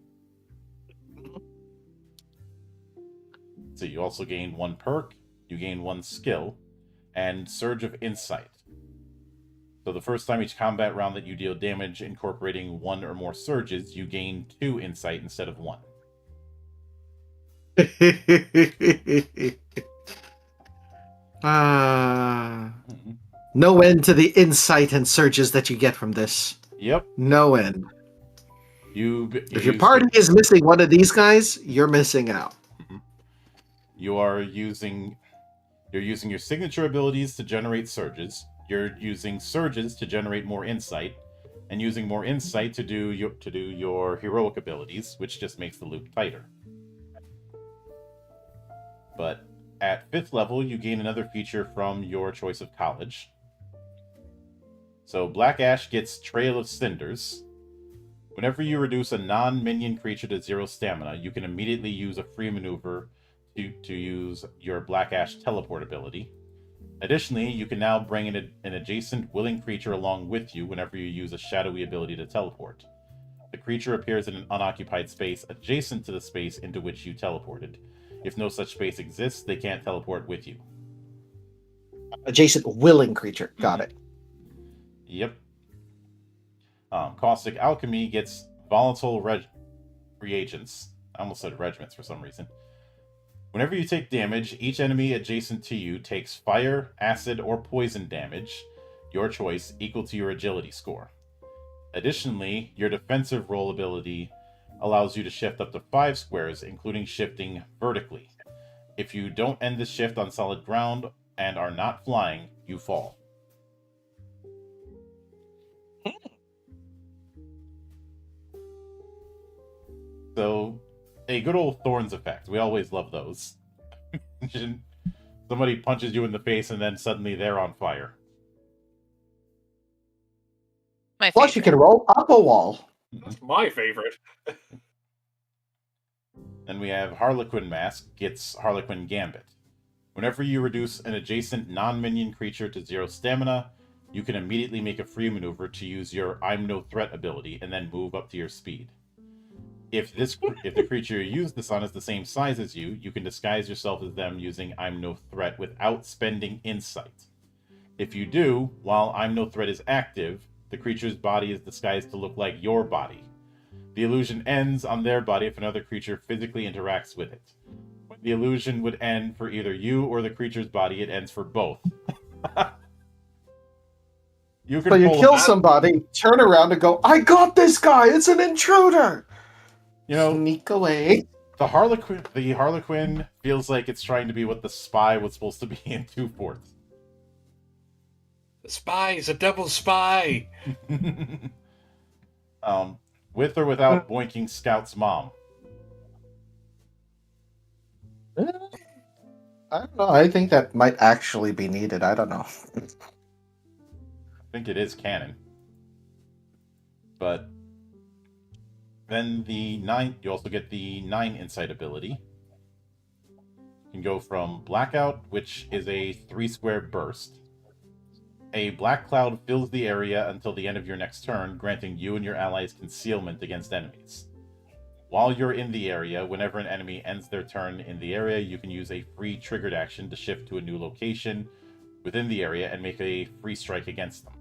So you also gain 1 perk, you gain 1 skill, and Surge of Insight. So the first time each combat round that you deal damage incorporating 1 or more surges, you gain 2 insight instead of 1. No end to the insight and surges that you get from this. Yep. No end. If If your party is missing one of these guys, you're missing out. You're using your signature abilities to generate surges. You're using surges to generate more insight, and using more insight to do your heroic abilities, which just makes the loop tighter. But at 5th level, you gain another feature from your choice of college. So Black Ash gets Trail of Cinders. Whenever you reduce a non-minion creature to 0 stamina, you can immediately use a free maneuver to use your Black Ash teleport ability. Additionally, you can now bring an adjacent willing creature along with you whenever you use a shadowy ability to teleport. The creature appears in an unoccupied space adjacent to the space into which you teleported. If no such space exists, they can't teleport with you. Adjacent willing creature. Got it. Yep. Caustic Alchemy gets volatile reagents. I almost said regiments for some reason. Whenever you take damage, each enemy adjacent to you takes fire, acid, or poison damage, your choice, equal to your agility score. Additionally, your defensive roll ability allows you to shift up to 5 squares, including shifting vertically. If you don't end the shift on solid ground and are not flying, you fall. So, a good old Thorns effect. We always love those. Somebody punches you in the face and then suddenly they're on fire. My Plus, you favorite. can roll up a wall. That's my favorite. Then we have Harlequin Mask gets Harlequin Gambit. Whenever you reduce an adjacent non-minion creature to 0 stamina, you can immediately make a free maneuver to use your I'm No Threat ability and then move up to your speed. If the creature you use this on is the same size as you, you can disguise yourself as them using I'm No Threat without spending Insight. If you do, while I'm No Threat is active, the creature's body is disguised to look like your body. The illusion ends on their body if another creature physically interacts with it. When the illusion would end for either you or the creature's body, it ends for both. You can So you pull kill a- somebody, turn around and go, I got this guy, it's an intruder! You know, Sneak away. the Harlequin feels like it's trying to be what the spy was supposed to be in 2/4. The spy is a double spy. With or without boinking Scout's mom. I don't know. I think that might actually be needed. I don't know. I think it is canon. But then you also get the 9 insight ability. You can go from Blackout, which is a 3-square burst. A black cloud fills the area until the end of your next turn, granting you and your allies concealment against enemies. While you're in the area, whenever an enemy ends their turn in the area, you can use a free triggered action to shift to a new location within the area and make a free strike against them.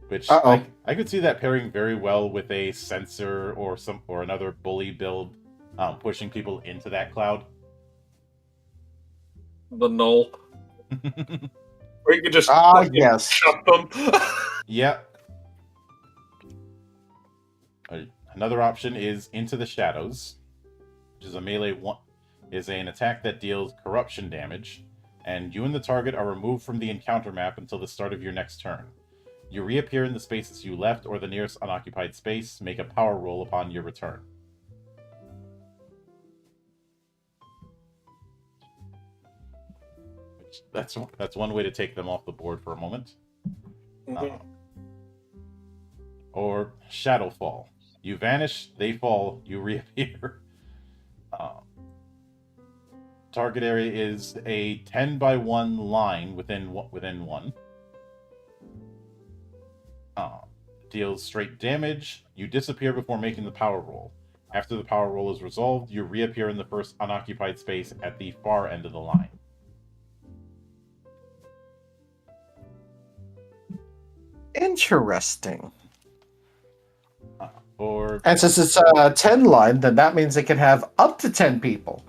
Which Uh-oh. I could see that pairing very well with a sensor or another bully build, pushing people into that cloud. The null. Or you could just Yes. shut them. Yeah. Another option is Into the Shadows, which is a melee one. Is an attack that deals corruption damage, and you and the target are removed from the encounter map until the start of your next turn. You reappear in the spaces you left or the nearest unoccupied space. Make a power roll upon your return. That's one way to take them off the board for a moment. Or Shadowfall. You vanish, they fall, you reappear. Target area is a 10x1 line within 1. Deals straight damage. You disappear before making the power roll. After the power roll is resolved, you reappear in the first unoccupied space at the far end of the line. Interesting. Or And since it's a 10 line, then that means it can have up to 10 people.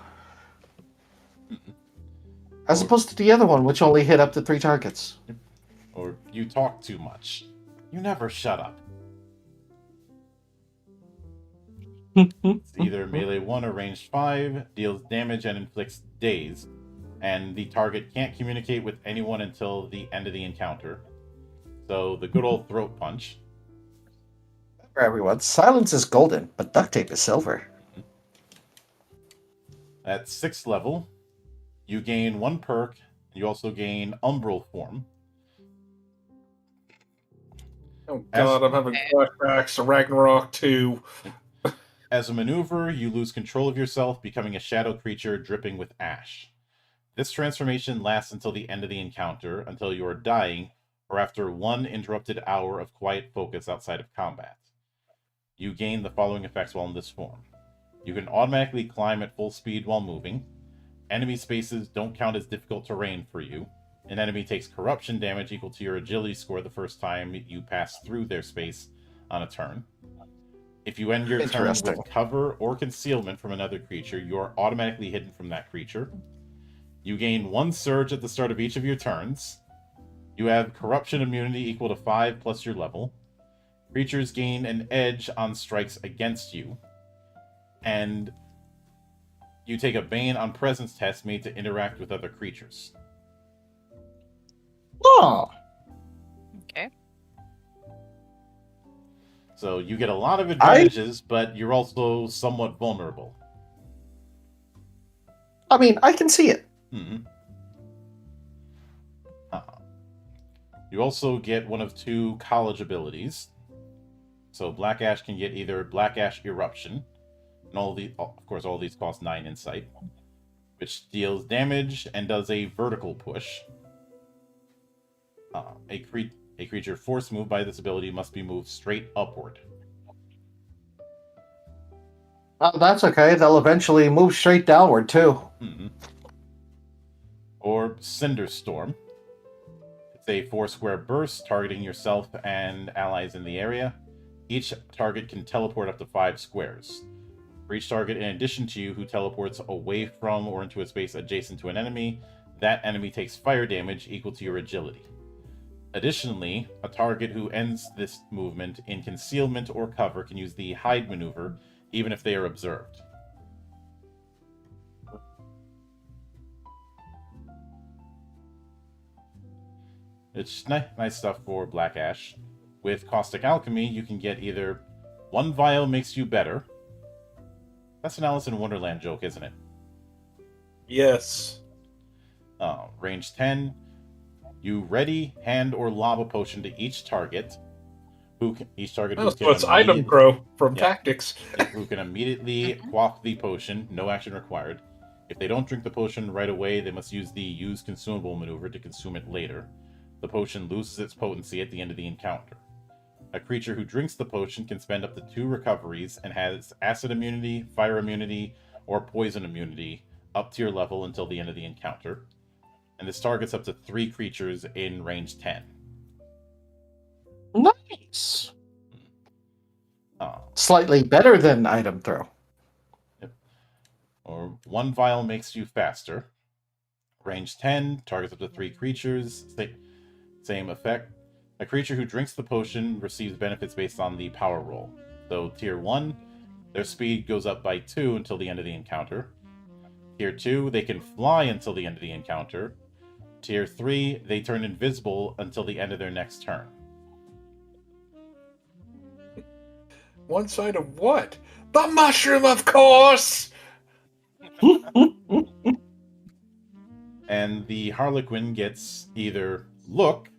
As opposed to the other one, which only hit up to 3 targets. or you talk too much. You never shut up. It's either melee 1 or ranged 5, deals damage and inflicts daze, and the target can't communicate with anyone until the end of the encounter. So the good old throat punch. For everyone, silence is golden, but duct tape is silver. At 6th level, you gain 1 perk. You also gain Umbral Form. Oh god, I'm having flashbacks to Ragnarok 2. As a maneuver, you lose control of yourself, becoming a shadow creature dripping with ash. This transformation lasts until the end of the encounter, until you are dying, or after 1 interrupted hour of quiet focus outside of combat. You gain the following effects while in this form. You can automatically climb at full speed while moving. Enemy spaces don't count as difficult terrain for you. An enemy takes corruption damage equal to your agility score the first time you pass through their space on a turn. If you end your turn Interesting. with cover or concealment from another creature, you are automatically hidden from that creature. You gain 1 surge at the start of each of your turns. You have corruption immunity equal to 5 plus your level. Creatures gain an edge on strikes against you. And you take a Bane on Presence test made to interact with other creatures. Oh, Okay. So you get a lot of advantages, but you're also somewhat vulnerable. I mean, I can see it. Mm-hmm. You also get one of 2 college abilities. So Black Ash can get either Black Ash Eruption, and of course, all these cost 9 insight, which deals damage and does a vertical push. A creature force moved by this ability must be moved straight upward. That's okay. They'll eventually move straight downward, too. Mm-hmm. Or Cinder Storm. It's a 4-square burst targeting yourself and allies in the area. Each target can teleport up to 5 squares. For each target in addition to you who teleports away from or into a space adjacent to an enemy, that enemy takes fire damage equal to your agility. Additionally, a target who ends this movement in concealment or cover can use the hide maneuver, even if they are observed. It's nice stuff for Black Ash. With Caustic Alchemy, you can get either 1 vial makes you better. That's an Alice in Wonderland joke, isn't it? Yes. Range 10. You ready, hand, or lob a potion to each target. So it's item grow from tactics. Who can immediately quaff the potion, no action required. If they don't drink the potion right away, they must use the use consumable maneuver to consume it later. The potion loses its potency at the end of the encounter. A creature who drinks the potion can spend up to 2 recoveries and has acid immunity, fire immunity, or poison immunity up to your level until the end of the encounter. And this targets up to 3 creatures in range 10. Nice. Slightly better than item throw. Yep. Or 1 vial makes you faster. Range 10 targets up to 3 creatures. Same effect. A creature who drinks the potion receives benefits based on the power roll. So tier 1, their speed goes up by 2 until the end of the encounter. Tier 2, they can fly until the end of the encounter. Tier 3, they turn invisible until the end of their next turn. One side of what? The mushroom, of course! And the Harlequin gets either Look,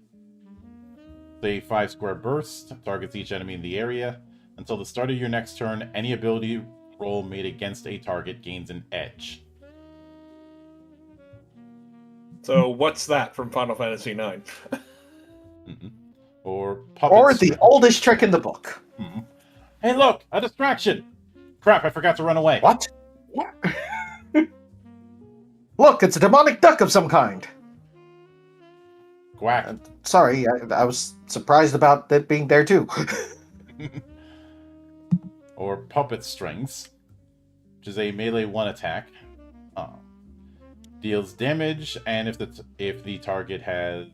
a 5-square burst, targets each enemy in the area. Until the start of your next turn, any ability roll made against a target gains an edge. So what's that from Final Fantasy IX? Mm-hmm. Or puppet Or the strings. oldest trick in the book. Mm-hmm. Hey, look! A distraction! Crap, I forgot to run away. What? Look, it's a demonic duck of some kind. Quack. Sorry, I was surprised about it being there too. Or puppet strings, which is a melee 1 attack. Deals damage, and if the target has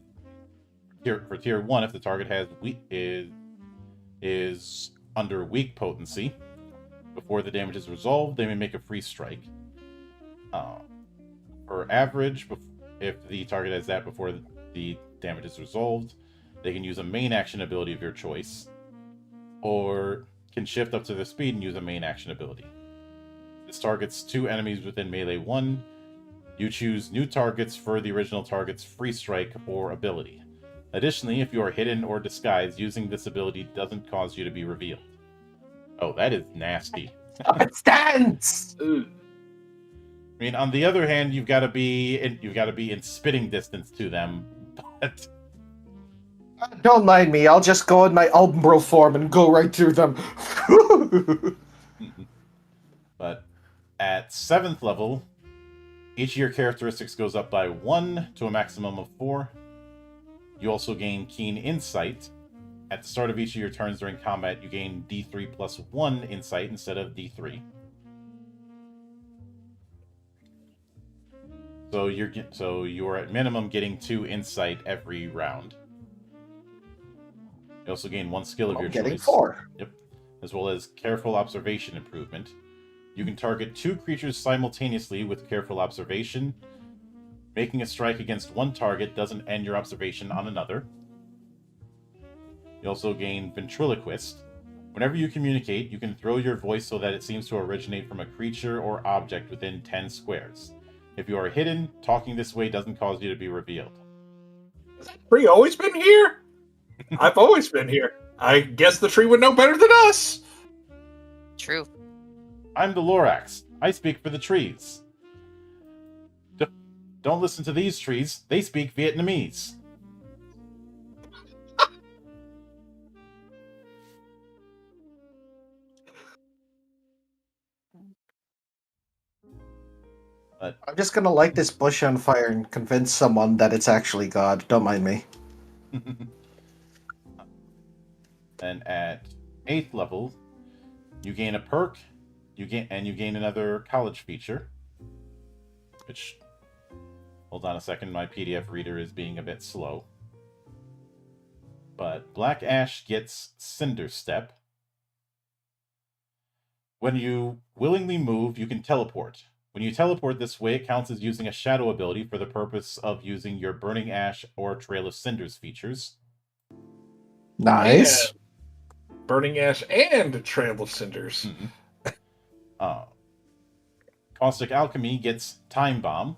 for tier 1, if the target has is under weak potency, before the damage is resolved, they may make a free strike. For average, if the target has that before the damage is resolved, they can use a main action ability of your choice, or can shift up to their speed and use a main action ability. This targets 2 enemies within melee 1. You choose new targets for the original target's free strike or ability. Additionally, if you are hidden or disguised, using this ability doesn't cause you to be revealed. Oh, that is nasty. It stands. I mean, on the other hand, you've got to be in spitting distance to them. But Don't mind me. I'll just go in my umbral form and go right through them. But at 7th level, each of your characteristics goes up by 1 to a maximum of 4. You also gain Keen Insight. At the start of each of your turns during combat, you gain D3 plus 1 Insight instead of D3. So you're at minimum getting 2 Insight every round. You also gain 1 skill of your getting choice. 4. Yep. As well as Careful Observation improvement. You can target 2 creatures simultaneously with Careful Observation. Making a strike against one target doesn't end your observation on another. You also gain Ventriloquist. Whenever you communicate, you can throw your voice so that it seems to originate from a creature or object within 10 squares. If you are hidden, talking this way doesn't cause you to be revealed. Has that tree always been here? I've always been here. I guess the tree would know better than us. True. I'm the Lorax. I speak for the trees. Don't listen to these trees. They speak Vietnamese. I'm just gonna light this bush on fire and convince someone that it's actually God. Don't mind me. And at 8th level, you gain a perk, you gain another college feature. Which, hold on a second, my PDF reader is being a bit slow. But Black Ash gets Cinder Step. When you willingly move, you can teleport. When you teleport this way, it counts as using a shadow ability for the purpose of using your Burning Ash or Trail of Cinders features. Nice. Burning Ash and Trail of Cinders. Caustic Alchemy gets Time Bomb.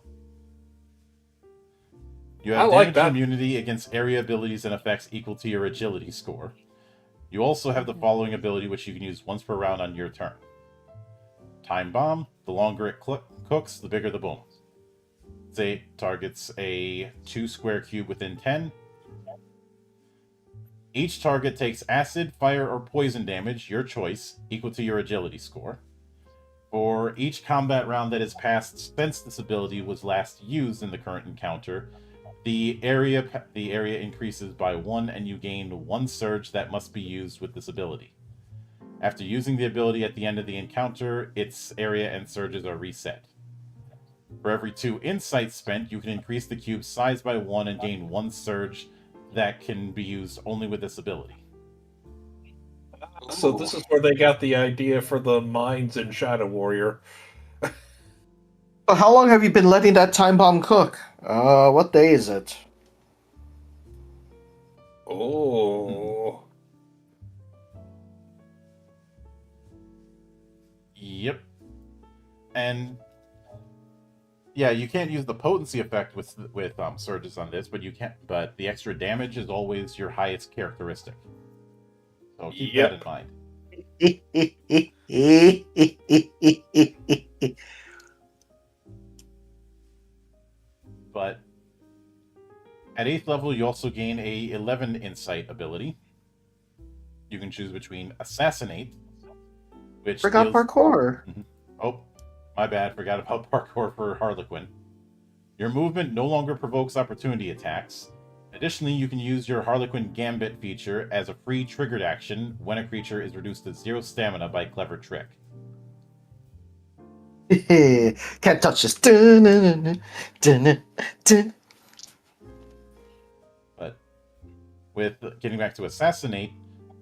You I have like damage that. immunity against area abilities and effects equal to your agility score. You also have the following ability, which you can use once per round on your turn. Time Bomb, the longer it cooks, the bigger the boom. Say targets a 2-square cube within 10. Each target takes acid, fire, or poison damage, your choice, equal to your agility score. For each combat round that has passed since this ability was last used in the current encounter, the area increases by 1 and you gain 1 surge that must be used with this ability. After using the ability at the end of the encounter, its area and surges are reset. For every 2 insights spent, you can increase the cube's size by 1 and gain 1 surge that can be used only with this ability. So this is where they got the idea for the mines in Shadow Warrior. But how long have you been letting that time bomb cook? What day is it? Oh. Yep. And yeah, you can't use the potency effect with surges on this, but you can. But the extra damage is always your highest characteristic. So keep that in mind. But at 8th level, you also gain a 11 insight ability. You can choose between Assassinate, which Forgot deals... parkour. Oh, my bad. Forgot about parkour for Harlequin. Your movement no longer provokes opportunity attacks. Additionally, you can use your Harlequin Gambit feature as a free triggered action when a creature is reduced to 0 stamina by Clever Trick. Can't touch this. Dun-dun-dun-dun, dun-dun-dun. But with getting back to Assassinate,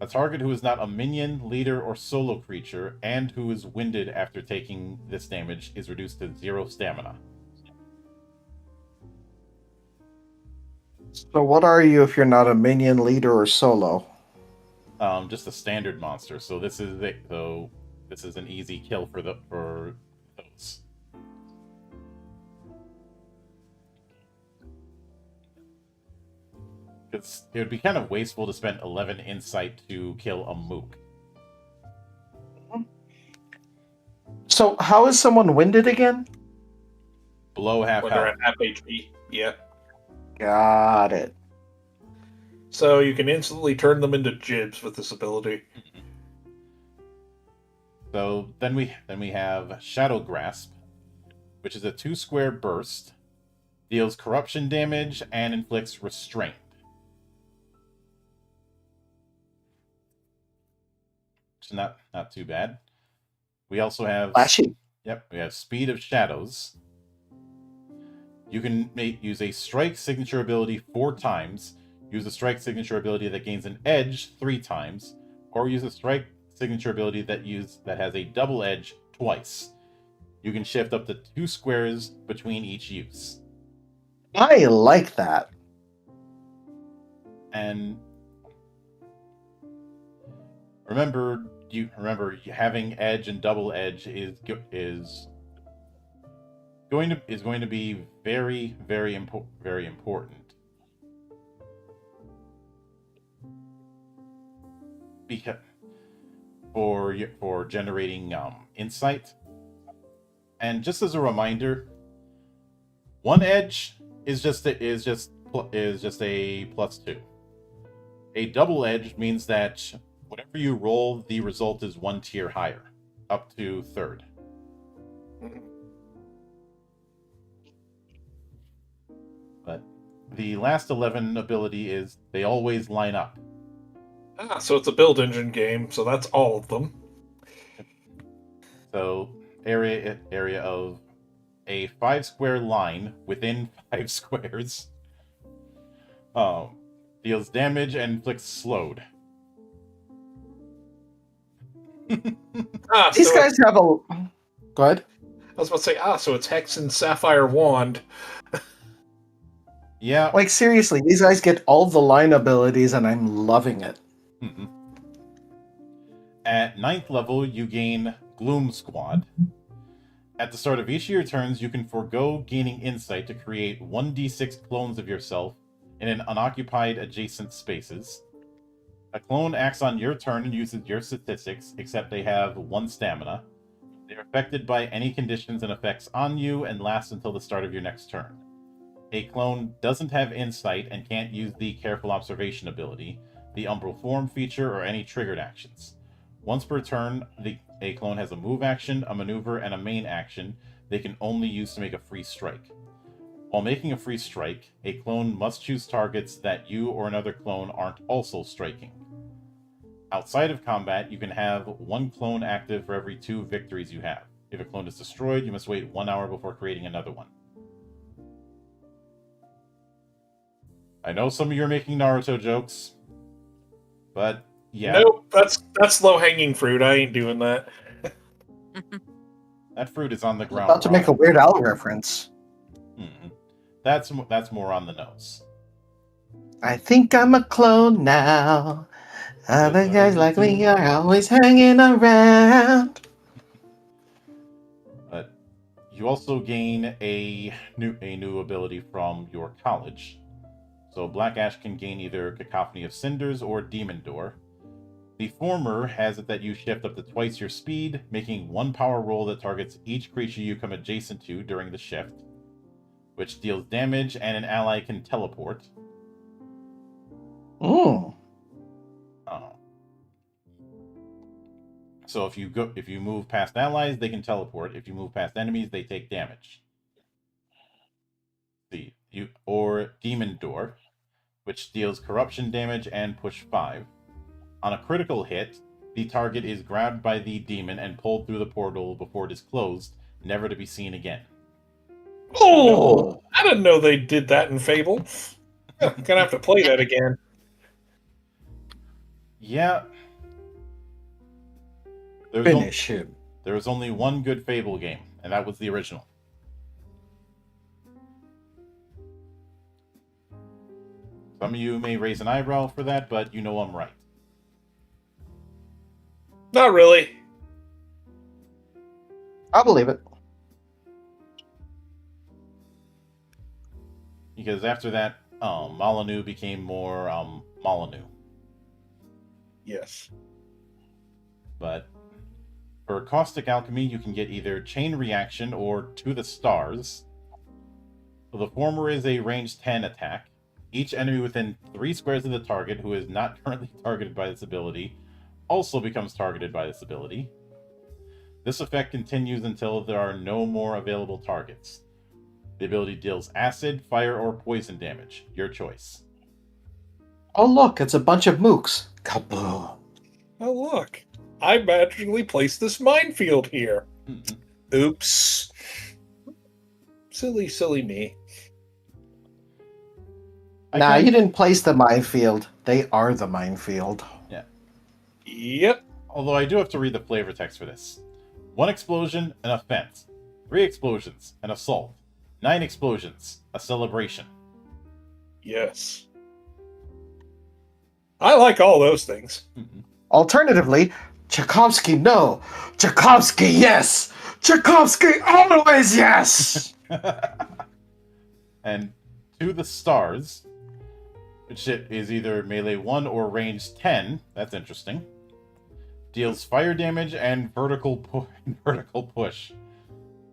a target who is not a minion, leader, or solo creature, and who is winded after taking this damage is reduced to 0 stamina. So what are you if you're not a minion, leader, or solo? Just a standard monster. So this is this is an easy kill for those. It would be kind of wasteful to spend 11 insight to kill a mook. So how is someone winded again? Below half When they're health. at half HP. Yeah. Got it. So you can instantly turn them into jibs with this ability. So then we have Shadow Grasp, which is a 2-square burst, deals corruption damage and inflicts restraint. Which is not too bad. We also have Flashy. Yep, we have Speed of Shadows. You can use a strike signature ability 4 times, use a strike signature ability that gains an edge 3 times, or use a strike signature ability that has a double edge twice. You can shift up to 2 squares between each use. I like that. And remember having edge and double edge is going to be very very important because for generating insight. And just as a reminder, one edge is just a +2. A double edge means that whatever you roll, the result is one tier higher, up to 3rd. But the last 11 ability is they always line up. So it's a build engine game, so that's all of them. So area of a 5-square line within 5 squares deals damage and inflicts slowed. These So guys have a. Go ahead. I was about to say, so it's Hex and Sapphire Wand. Yeah. Like, seriously, these guys get all the line abilities, and I'm loving it. Mhm. At 9th level, you gain Gloom Squad. At the start of each of your turns, you can forego gaining insight to create 1d6 clones of yourself in an unoccupied adjacent spaces. A clone acts on your turn and uses your statistics, except they have 1 stamina. They're affected by any conditions and effects on you and last until the start of your next turn. A clone doesn't have insight and can't use the Careful Observation ability, the Umbral Form feature, or any triggered actions. Once per turn, a clone has a move action, a maneuver, and a main action they can only use to make a free strike. While making a free strike, a clone must choose targets that you or another clone aren't also striking. Outside of combat, you can have 1 clone active for every 2 victories you have. If a clone is destroyed, you must wait 1 hour before creating another one. I know some of you are making Naruto jokes, but yeah. Nope, that's low-hanging fruit. I ain't doing that. That fruit is on the ground. About to make a Weird Al reference. That's more on the nose. I think I'm a clone now. Other guys like me are always hanging around. But you also gain a new ability from your college. So Black Ash can gain either Cacophony of Cinders or Demon Door. The former has it that you shift up to twice your speed, making 1 power roll that targets each creature you come adjacent to during the shift, which deals damage, and an ally can teleport. Mm. So if you move past allies, they can teleport. If you move past enemies, they take damage. Or Demon Door, which deals corruption damage and push 5. On a critical hit, the target is grabbed by the demon and pulled through the portal before it is closed, never to be seen again. Oh, I didn't know they did that in Fable. Gonna have to play that again. Yeah. Finish him. There was only one good Fable game, and that was the original. Some of you may raise an eyebrow for that, but you know I'm right. Not really. I believe it. Because after that, Molyneux became more Molyneux. Yes. But for Caustic Alchemy, you can get either Chain Reaction or To the Stars. So the former is a range 10 attack. Each enemy within 3 squares of the target who is not currently targeted by this ability also becomes targeted by this ability. This effect continues until there are no more available targets. The ability deals acid, fire, or poison damage. Your choice. Oh, look, it's a bunch of mooks. Kaboom. Oh, look. I magically placed this minefield here. Oops. Silly, silly me. Nah, you didn't place the minefield. They are the minefield. Yep. Although I do have to read the flavor text for this. 1 explosion, an offense. 3 explosions, an assault. 9 explosions, a celebration. Yes. I like all those things. Alternatively, Tchaikovsky, no. Tchaikovsky, yes. Tchaikovsky, always yes. And to the stars, which is either melee 1 or range 10. That's interesting. Deals fire damage and vertical push.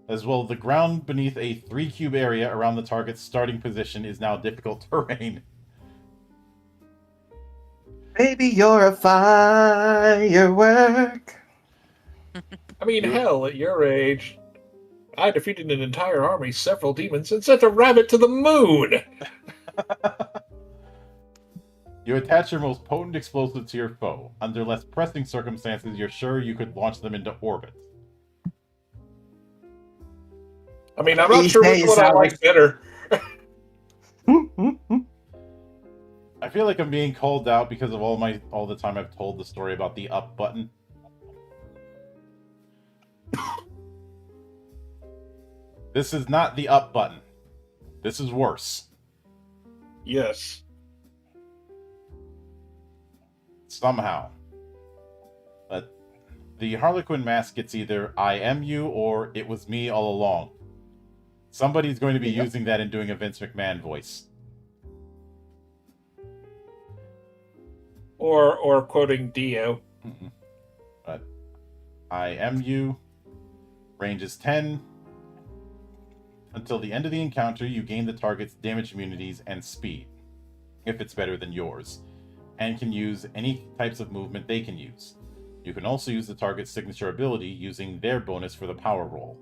As well, the ground beneath a 3-cube area around the target's starting position is now difficult terrain. Baby, you're a firework. I mean, hell, at your age, I defeated an entire army, several demons, and sent a rabbit to the moon! You attach your most potent explosive to your foe. Under less pressing circumstances, you're sure you could launch them into orbit. I mean, I'm not sure which one I like better. I feel like I'm being called out because of all the time I've told the story about the up button. This is not the up button. This is worse. Yes. Somehow. But the Harlequin mask gets either I am you or it was me all along. Somebody's going to be using that and doing a Vince McMahon voice. Or quoting Dio. But I am you. Range is 10. Until the end of the encounter, you gain the target's damage immunities and speed, if it's better than yours, and can use any types of movement they can use. You can also use the target's signature ability using their bonus for the power roll.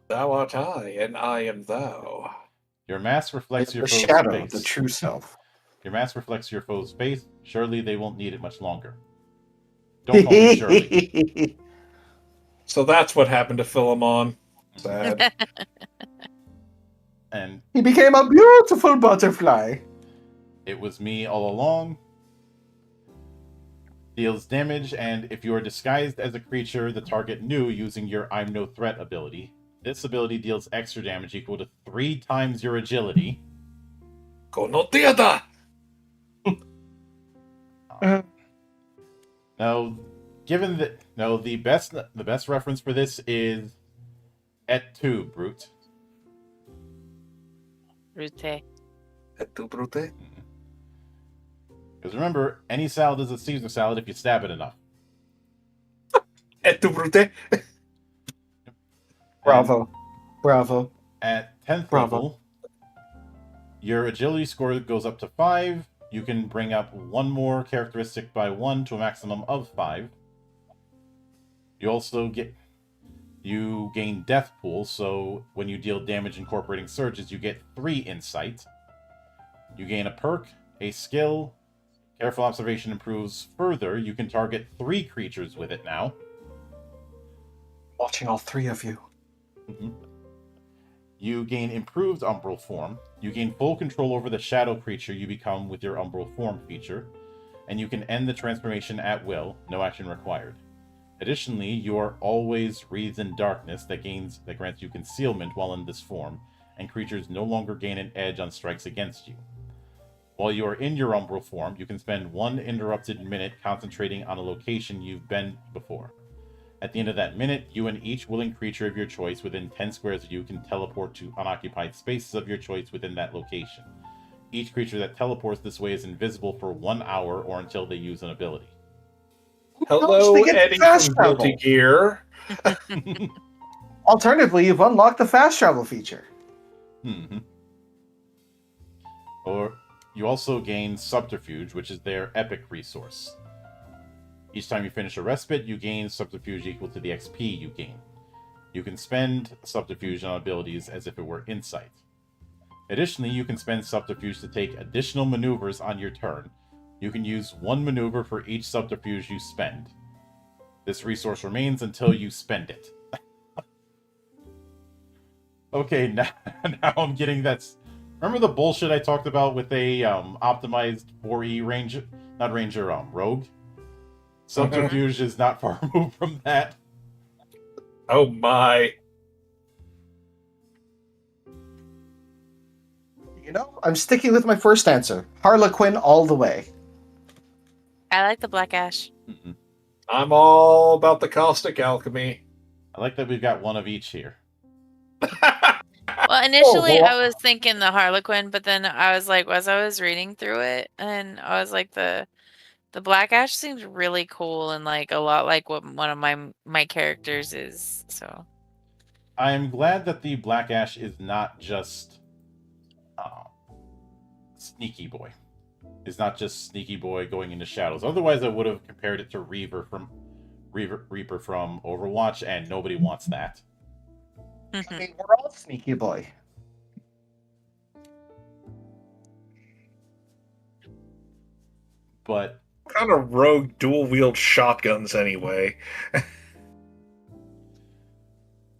Thou art I, and I am thou. Your mask reflects your The foe's shadow, face. the true self. Your mask reflects your foe's face. Surely they won't need it much longer. Don't call me Shirley. So that's what happened to Philemon. Sad. And He became a beautiful butterfly. it was me all along. Deals damage, and if you are disguised as a creature the target knew using your I'm no threat ability, this ability deals extra damage equal to 3 times your agility. Konotiada! Now, given that the best reference for this is Et tu, Brute. Rute. Et tu, Brute? Because remember, any salad is a Caesar salad if you stab it enough. Et tu, Brute? Bravo. Bravo. At 10th Bravo. level, your agility score goes up to 5. You can bring up one more characteristic by 1 to a maximum of 5. You also gain Death Pool, so when you deal damage incorporating surges, you get 3 insight. You gain a perk, a skill. Careful observation improves further. You can target 3 creatures with it now. Watching all 3 of you. You gain improved umbral form. You gain full control over the shadow creature you become with your umbral form feature. And you can end the transformation at will, no action required. Additionally, you are always wreathed in darkness that grants you concealment while in this form, and creatures no longer gain an edge on strikes against you. While you are in your umbral form, you can spend 1 interrupted minute concentrating on a location you've been before. At the end of that minute, you and each willing creature of your choice within 10 squares of you can teleport to unoccupied spaces of your choice within that location. Each creature that teleports this way is invisible for 1 hour or until they use an ability. Hello, They get Eddie fast from travel. Guilty Gear. Alternatively, you've unlocked the fast travel feature. Or you also gain Subterfuge, which is their epic resource. Each time you finish a respite, you gain Subterfuge equal to the XP you gain. You can spend Subterfuge on abilities as if it were Insight. Additionally, you can spend Subterfuge to take additional maneuvers on your turn. You can use 1 maneuver for each Subterfuge you spend. This resource remains until you spend it. Okay, now I'm getting that. Remember the bullshit I talked about with a optimized 4E rogue? Subterfuge is not far removed from that. Oh my. You know, I'm sticking with my first answer. Harlequin all the way. I like the black ash. Mm-mm. I'm all about the caustic alchemy. I like that we've got one of each here. Well, initially well, I was thinking the Harlequin, but then I was like, as I was reading through it, and I was like, the black ash seems really cool and like a lot like what one of my characters is. So I am glad that the Black Ash is not just Sneaky Boy. It's not just Sneaky Boy going into shadows. Otherwise, I would have compared it to Reaper from Overwatch, and nobody wants that. I mean, we're all Sneaky Boy. But kind of rogue dual wield shotguns anyway.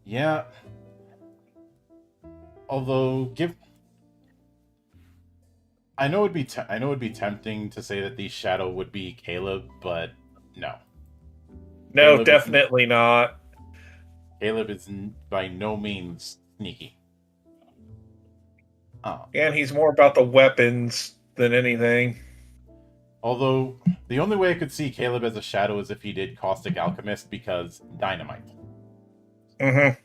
yeah, although I know it'd be tempting to say that the shadow would be Caleb, but no. No, Caleb definitely not. Caleb is by no means sneaky. And he's more about the weapons than anything. Although, the only way I could see Caleb as a shadow is if he did Caustic Alchemist, because dynamite. Mm-hmm.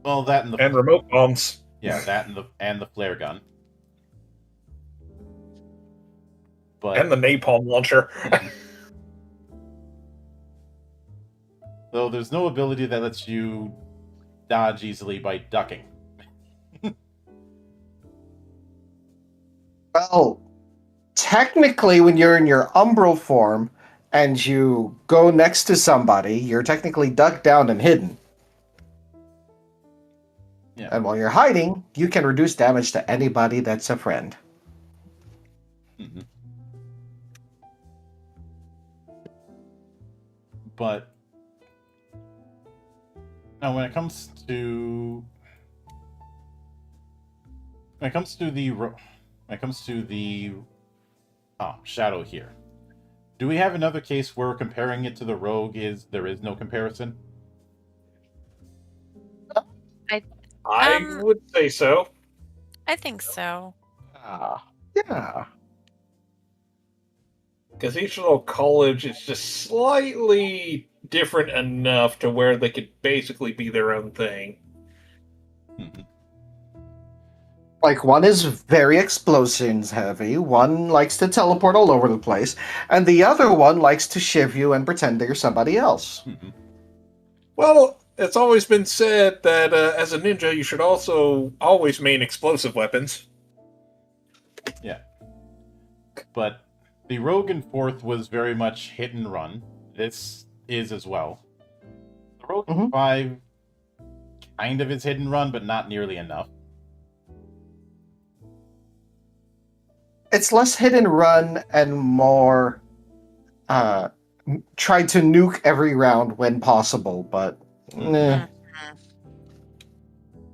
Well, that And remote bombs. Yeah, that and the flare gun. But And the napalm launcher. though there's no ability that lets you dodge easily by ducking. Well, technically, when you're in your umbral form and you go next to somebody, you're technically ducked down and hidden. Yeah. And while you're hiding, you can reduce damage to anybody that's a friend. Mm-hmm. But now, when it comes to the shadow here, do we have another case where comparing it to the rogue there is no comparison? I would say so. I think so. Yeah. Because each little college is just slightly different enough to where they could basically be their own thing. Mm-hmm. Like, one is very explosions heavy, one likes to teleport all over the place, and the other one likes to shiv you and pretend that you're somebody else. Mm-hmm. Well, it's always been said that as a ninja, you should also always main explosive weapons. Yeah. But the rogue in 4th was very much hit and run. This is as well. The rogue in 5 kind of is hit and run, but not nearly enough. It's less hit and run and more try to nuke every round when possible, but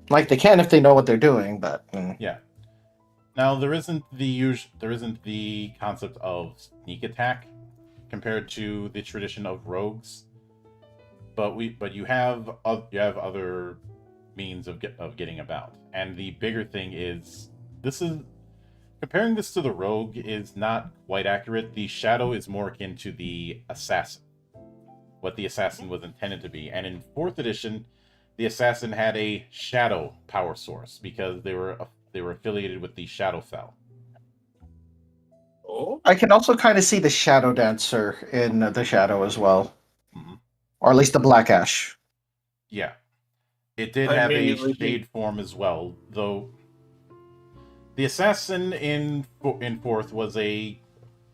like they can if they know what they're doing, but yeah. Now there isn't the concept of sneak attack compared to the tradition of rogues, but you have other means of getting about, and the bigger thing is comparing this to the rogue is not quite accurate. The shadow is more akin to the assassin, what the assassin was intended to be, and in 4th edition, the assassin had a shadow power source because they were affiliated with the Shadowfell. Oh. I can also kind of see the Shadow Dancer in the Shadow as well. Mm-hmm. Or at least the Black Ash. Yeah. It did have a shade form as well, though the assassin in 4th was a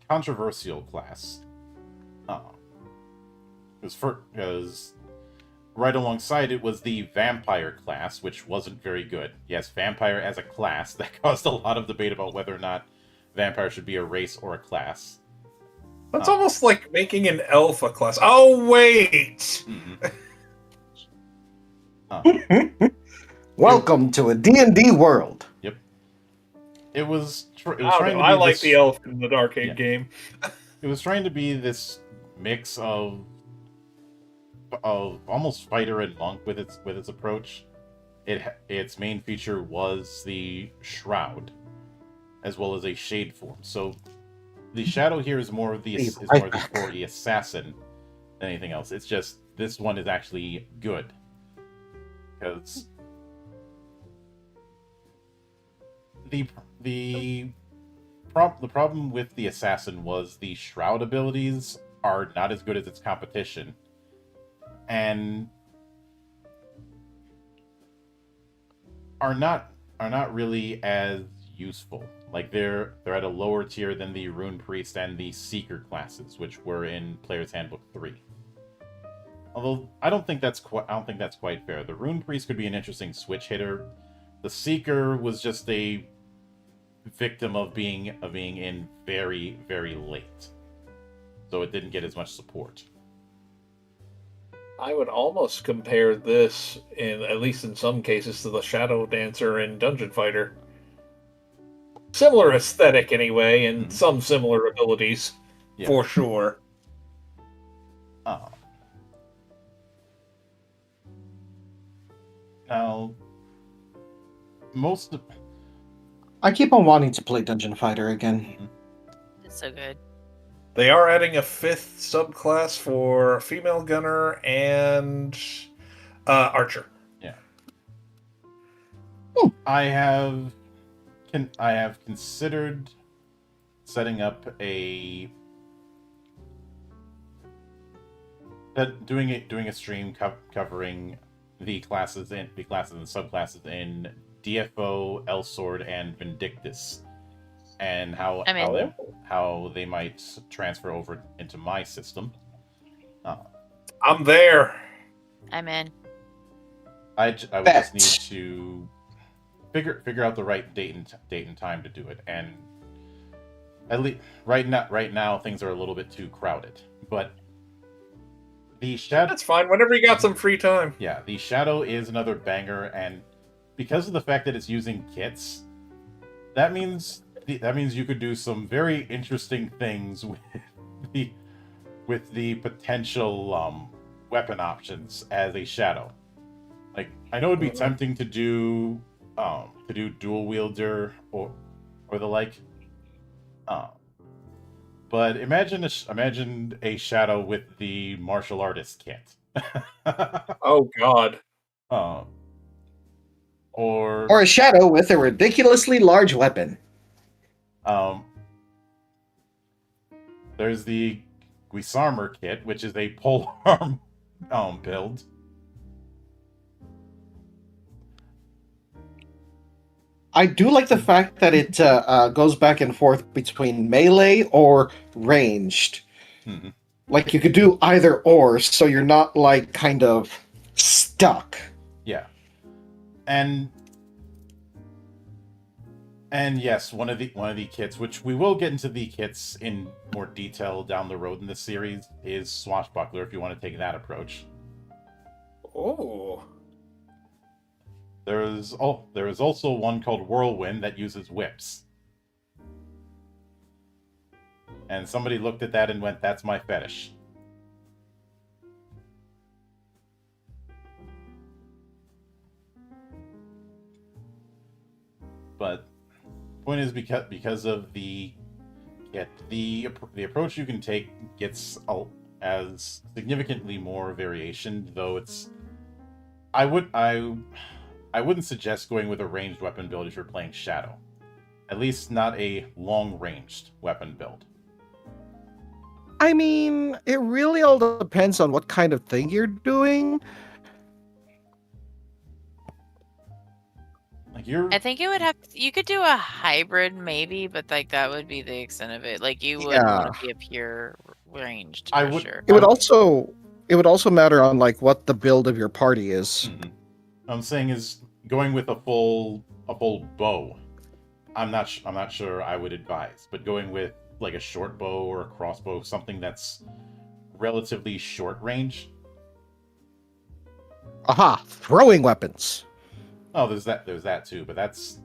controversial class. Because right alongside it was the vampire class, which wasn't very good. Yes, vampire as a class. That caused a lot of debate about whether or not vampire should be a race or a class. That's almost like making an elf a class. Oh, wait! Welcome to a D&D world. Yep. It was trying to be I like the elf in the arcade game. It was trying to be this mix of almost fighter and monk with its approach. Its main feature was the shroud, as well as a shade form. So the shadow here is more of the Be is right more back. for the assassin than anything else. It's just this one is actually good because the problem with the assassin was the shroud abilities are not as good as its competition, and are not really as useful. Like they're at a lower tier than the Rune Priest and the Seeker classes, which were in Player's Handbook 3. Although I don't think that's quite fair. The Rune Priest could be an interesting switch hitter. The Seeker was just a victim of being in very, very late, so it didn't get as much support. I would almost compare this, at least in some cases, to the Shadow Dancer in Dungeon Fighter. Similar aesthetic, anyway, and some similar abilities, Yeah. for sure. Now, I keep on wanting to play Dungeon Fighter again. It's so good. They are adding a 5th subclass for female gunner and archer. Yeah. I have considered setting up doing a stream covering the classes and subclasses in DFO, Elsword, and Vindictus, and how they might transfer over into my system. I'm there. I'm in. I would just need to figure out the right date and time to do it, and at least right now things are a little bit too crowded. But the shadow, That's fine. Whenever you got some free time. yeah, the shadow is another banger, and because of the fact that it's using kits, that means you could do some very interesting things with the potential weapon options as a shadow. Like, I know it'd be tempting to do dual wielder or the like, but imagine a shadow with the martial artist kit. Oh God. Or a shadow with a ridiculously large weapon. There's the Guisarmer kit, which is a polearm build. I do like the fact that it goes back and forth between melee or ranged. Mm-hmm. Like you could do either or, so you're not like kind of stuck. Yeah, and yes, one of the kits, which we will get into the kits in more detail down the road in this series, is Swashbuckler. If you want to take that approach. Oh. There is also one called Whirlwind that uses whips. And somebody looked at that and went, "That's my fetish." But point is, because of the approach you can take gets as significantly more variation, though I wouldn't suggest going with a ranged weapon build if you're playing Shadow. At least not a long-ranged weapon build. I mean, it really all depends on what kind of thing you're doing. Like I think you could do a hybrid maybe, but like that would be the extent of it. Like you wouldn't want to be a pure ranged. Sure. It would also matter on like what the build of your party is. Mm-hmm. I'm saying is going with a full bow. I'm not sure I would advise, but going with like a short bow or a crossbow, something that's relatively short range. Aha! Throwing weapons. Oh, there's that too, but that's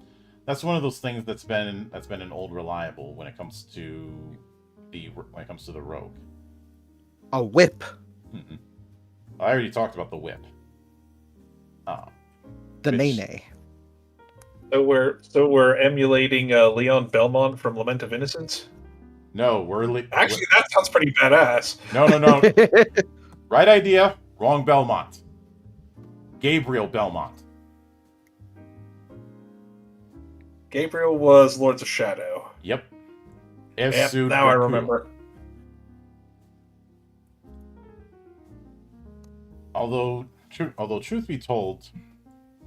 one of those things that's been an old reliable when it comes to the rogue. A whip. Mm-hmm. I already talked about the whip. The Nene. So we're emulating Leon Belmont from Lament of Innocence? No, Actually, that sounds pretty badass. no. Right idea, wrong Belmont. Gabriel Belmont. Gabriel was Lords of Shadow. Yep. Yep, Esud now I Gaku. remember. Although truth be told,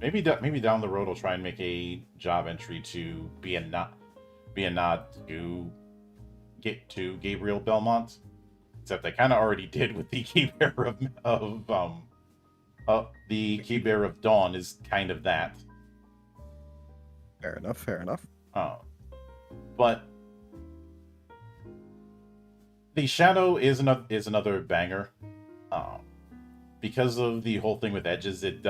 maybe down the road I'll try and make a job entry to be a nod to get to Gabriel Belmont. Except I kind of already did with the Key Bearer the Key Bearer of Dawn is kind of that. Fair enough. Fair enough. But the Shadow is another banger. Because of the whole thing with edges, and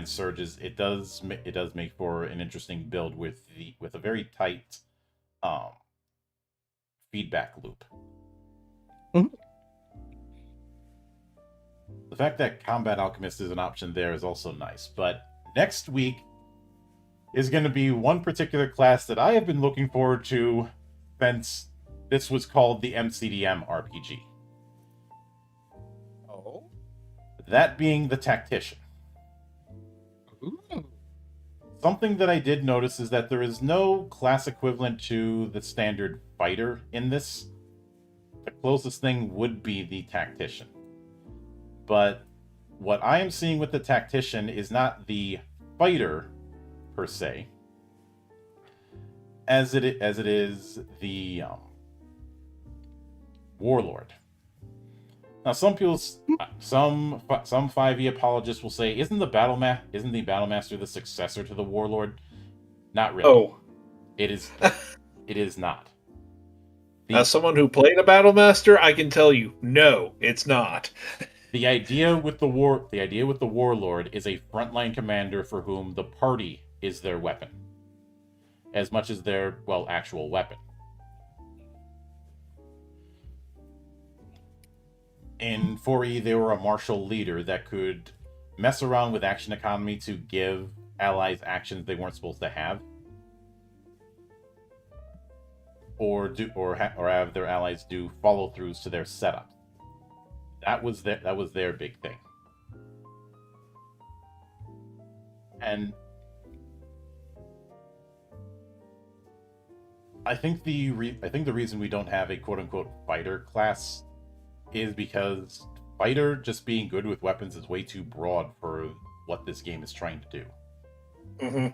surges, it does make for an interesting build with a very tight feedback loop. Mhm. The fact that Combat Alchemist is an option there is also nice, but next week is going to be one particular class that I have been looking forward to since this was called the MCDM RPG. Oh. That being the Tactician. Ooh. Something that I did notice is that there is no class equivalent to the standard fighter in this. The closest thing would be the Tactician. But what I am seeing with the Tactician is not the fighter per se, as it is the warlord. Now, some 5e apologists will say, isn't the Battlemaster the successor to the warlord? Not really. Oh. It is. It is not. As someone who played a Battlemaster, I can tell you, no, it's not. The idea with the warlord is a frontline commander for whom the party is their weapon, as much as their actual weapon. In 4e, they were a martial leader that could mess around with action economy to give allies actions they weren't supposed to have, or have their allies do follow-throughs to their setup. That was their big thing. And I think the reason we don't have a quote-unquote fighter class is because fighter just being good with weapons is way too broad for what this game is trying to do. Mm-hmm.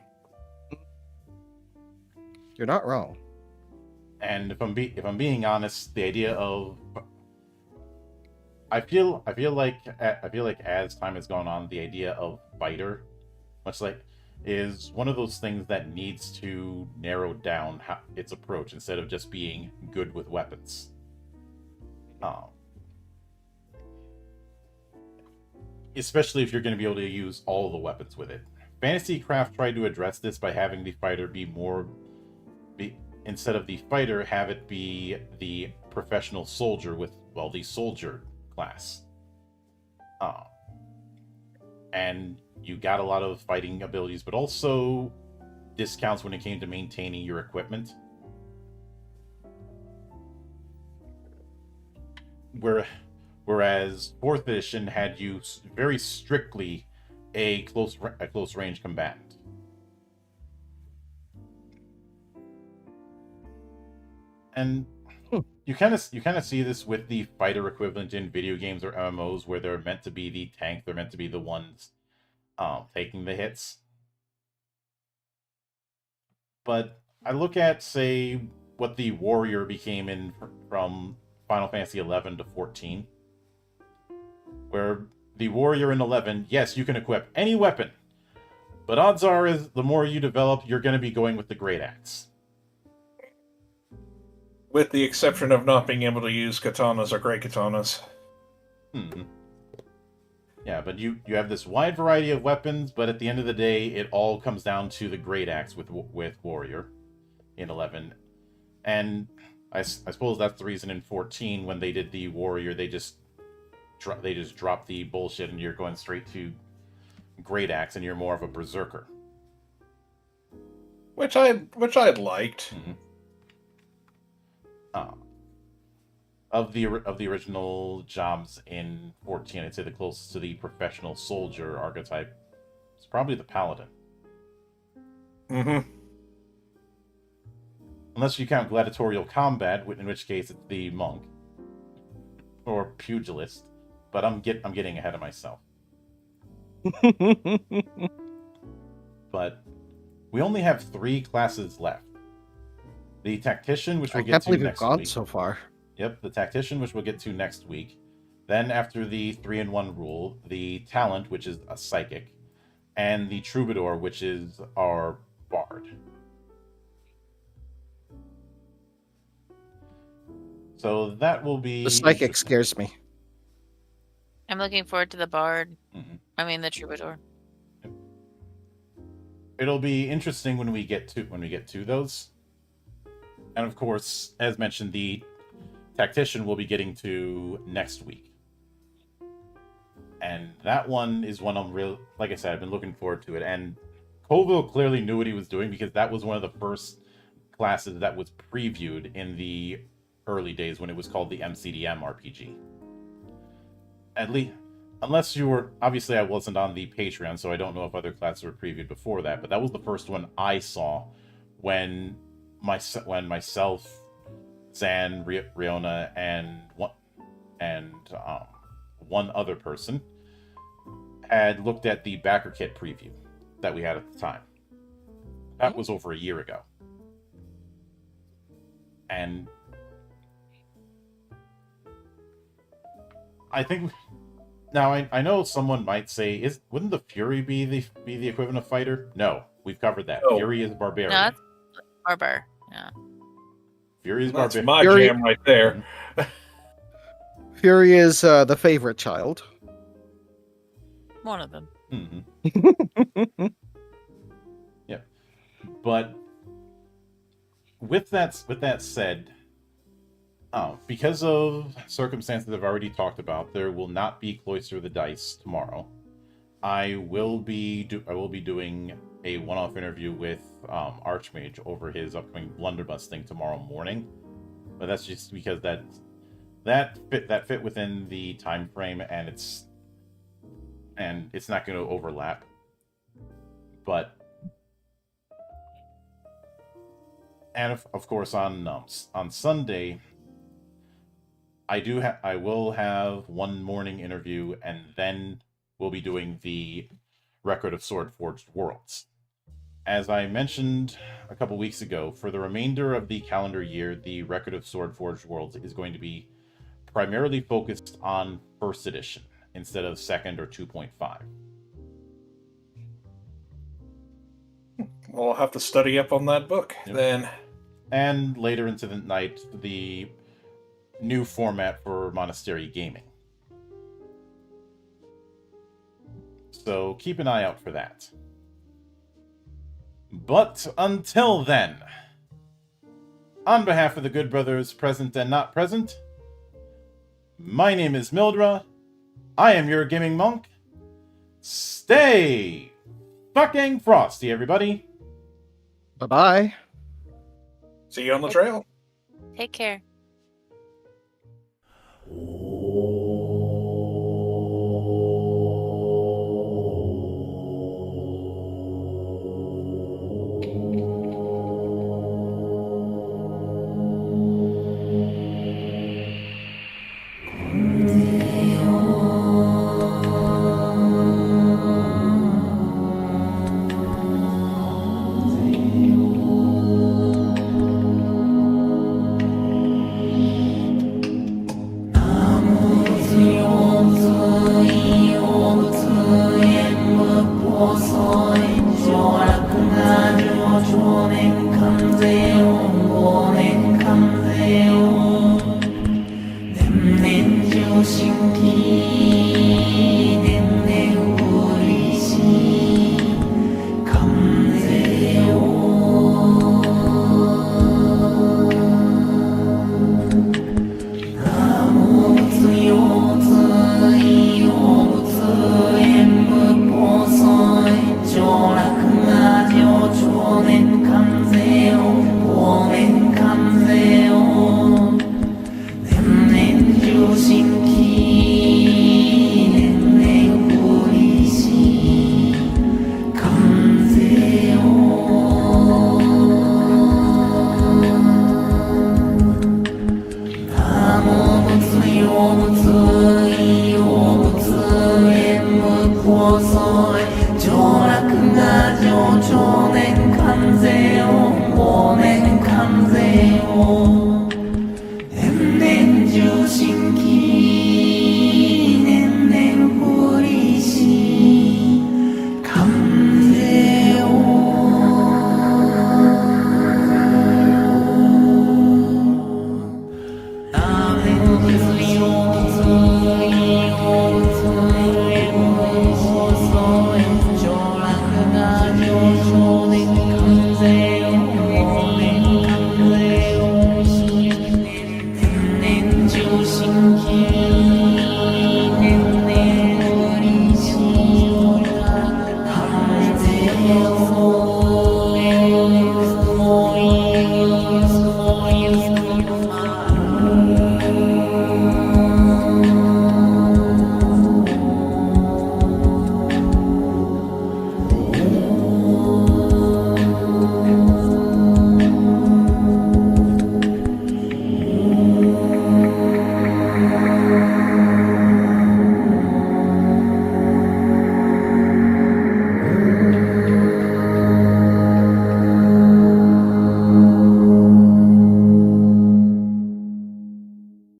You're not wrong. And if I'm being honest, the idea of I feel like as time has gone on, the idea of fighter, much like, is one of those things that needs to narrow down its approach instead of just being good with weapons. Especially if you're going to be able to use all the weapons with it. Fantasy Craft tried to address this by having the fighter instead of the fighter, have it be the professional soldier with, the soldier class. And you got a lot of fighting abilities, but also discounts when it came to maintaining your equipment. Whereas 4th edition had you very strictly a close range combatant. And you kind of see this with the fighter equivalent in video games or MMOs, where they're meant to be the tank, they're meant to be the ones taking the hits. But I look at, say, what the warrior became from Final Fantasy 11 to 14, where the warrior in 11, yes, you can equip any weapon, but odds are is the more you develop, you're going to be going with the great axe. With the exception of not being able to use katanas or great katanas. Yeah, but you have this wide variety of weapons, but at the end of the day, it all comes down to the great axe with warrior in 11. And I suppose that's the reason in 14, when they did the warrior, they just dropped the bullshit and you're going straight to great axe and you're more of a berserker. Which I liked. Mm-hmm. of the original jobs in 14, I'd say the closest to the professional soldier archetype is probably the paladin. Mm-hmm. Unless you count gladiatorial combat, in which case it's the monk or pugilist. But I'm getting ahead of myself. But we only have 3 classes left. The tactician, which I we'll get can't to believe you've next gone week. so far. Yep, the tactician, which we'll get to next week. Then after the 3-in-1 rule, the talent, which is a psychic, and the troubadour, which is our bard. So that will be The psychic interesting. scares me. I'm looking forward to the bard. Mhm. I mean the troubadour. It'll be interesting when we get to those. And of course, as mentioned, the tactician will be getting to next week. And that one is one I'm real, like I said, I've been looking forward to it. And Colville clearly knew what he was doing because that was one of the first classes that was previewed in the early days when it was called the MCDM RPG. At least, unless you were, obviously I wasn't on the Patreon, so I don't know if other classes were previewed before that, but that was the first one I saw when myself, Zan, Riona, and one other person had looked at the backer kit preview that we had at the time. That was over a year ago. And I think now I know someone might say, wouldn't the Fury be the equivalent of fighter? No, we've covered that. No. Fury is barbarian. No, that's barbar. Yeah. Fury is That's barbarian. my Fury- jam right there. Fury is the favorite child. One of them. Mm-hmm. Yeah, but with that said, because of circumstances I've already talked about, there will not be Cloister of the Dice tomorrow. I will be doing a one-off interview with Archmage over his upcoming Blunderbuss thing tomorrow morning, but that's just because that fit within the time frame, and it's not going to overlap. But and of course on Sunday, I will have one morning interview, and then we'll be doing the Record of Swordforged Worlds. As I mentioned a couple weeks ago, for the remainder of the calendar year, the Record of Swordforged Worlds is going to be primarily focused on first edition instead of second or 2.5. Well, I'll have to study up on that book Yep. then. And later into the night, the new format for Monastery Gaming. So keep an eye out for that. But until then, on behalf of the good brothers present and not present, my name is Mildra. I am your gaming monk. Stay fucking frosty, everybody. Bye-bye. See you on the trail. Take care. Them all.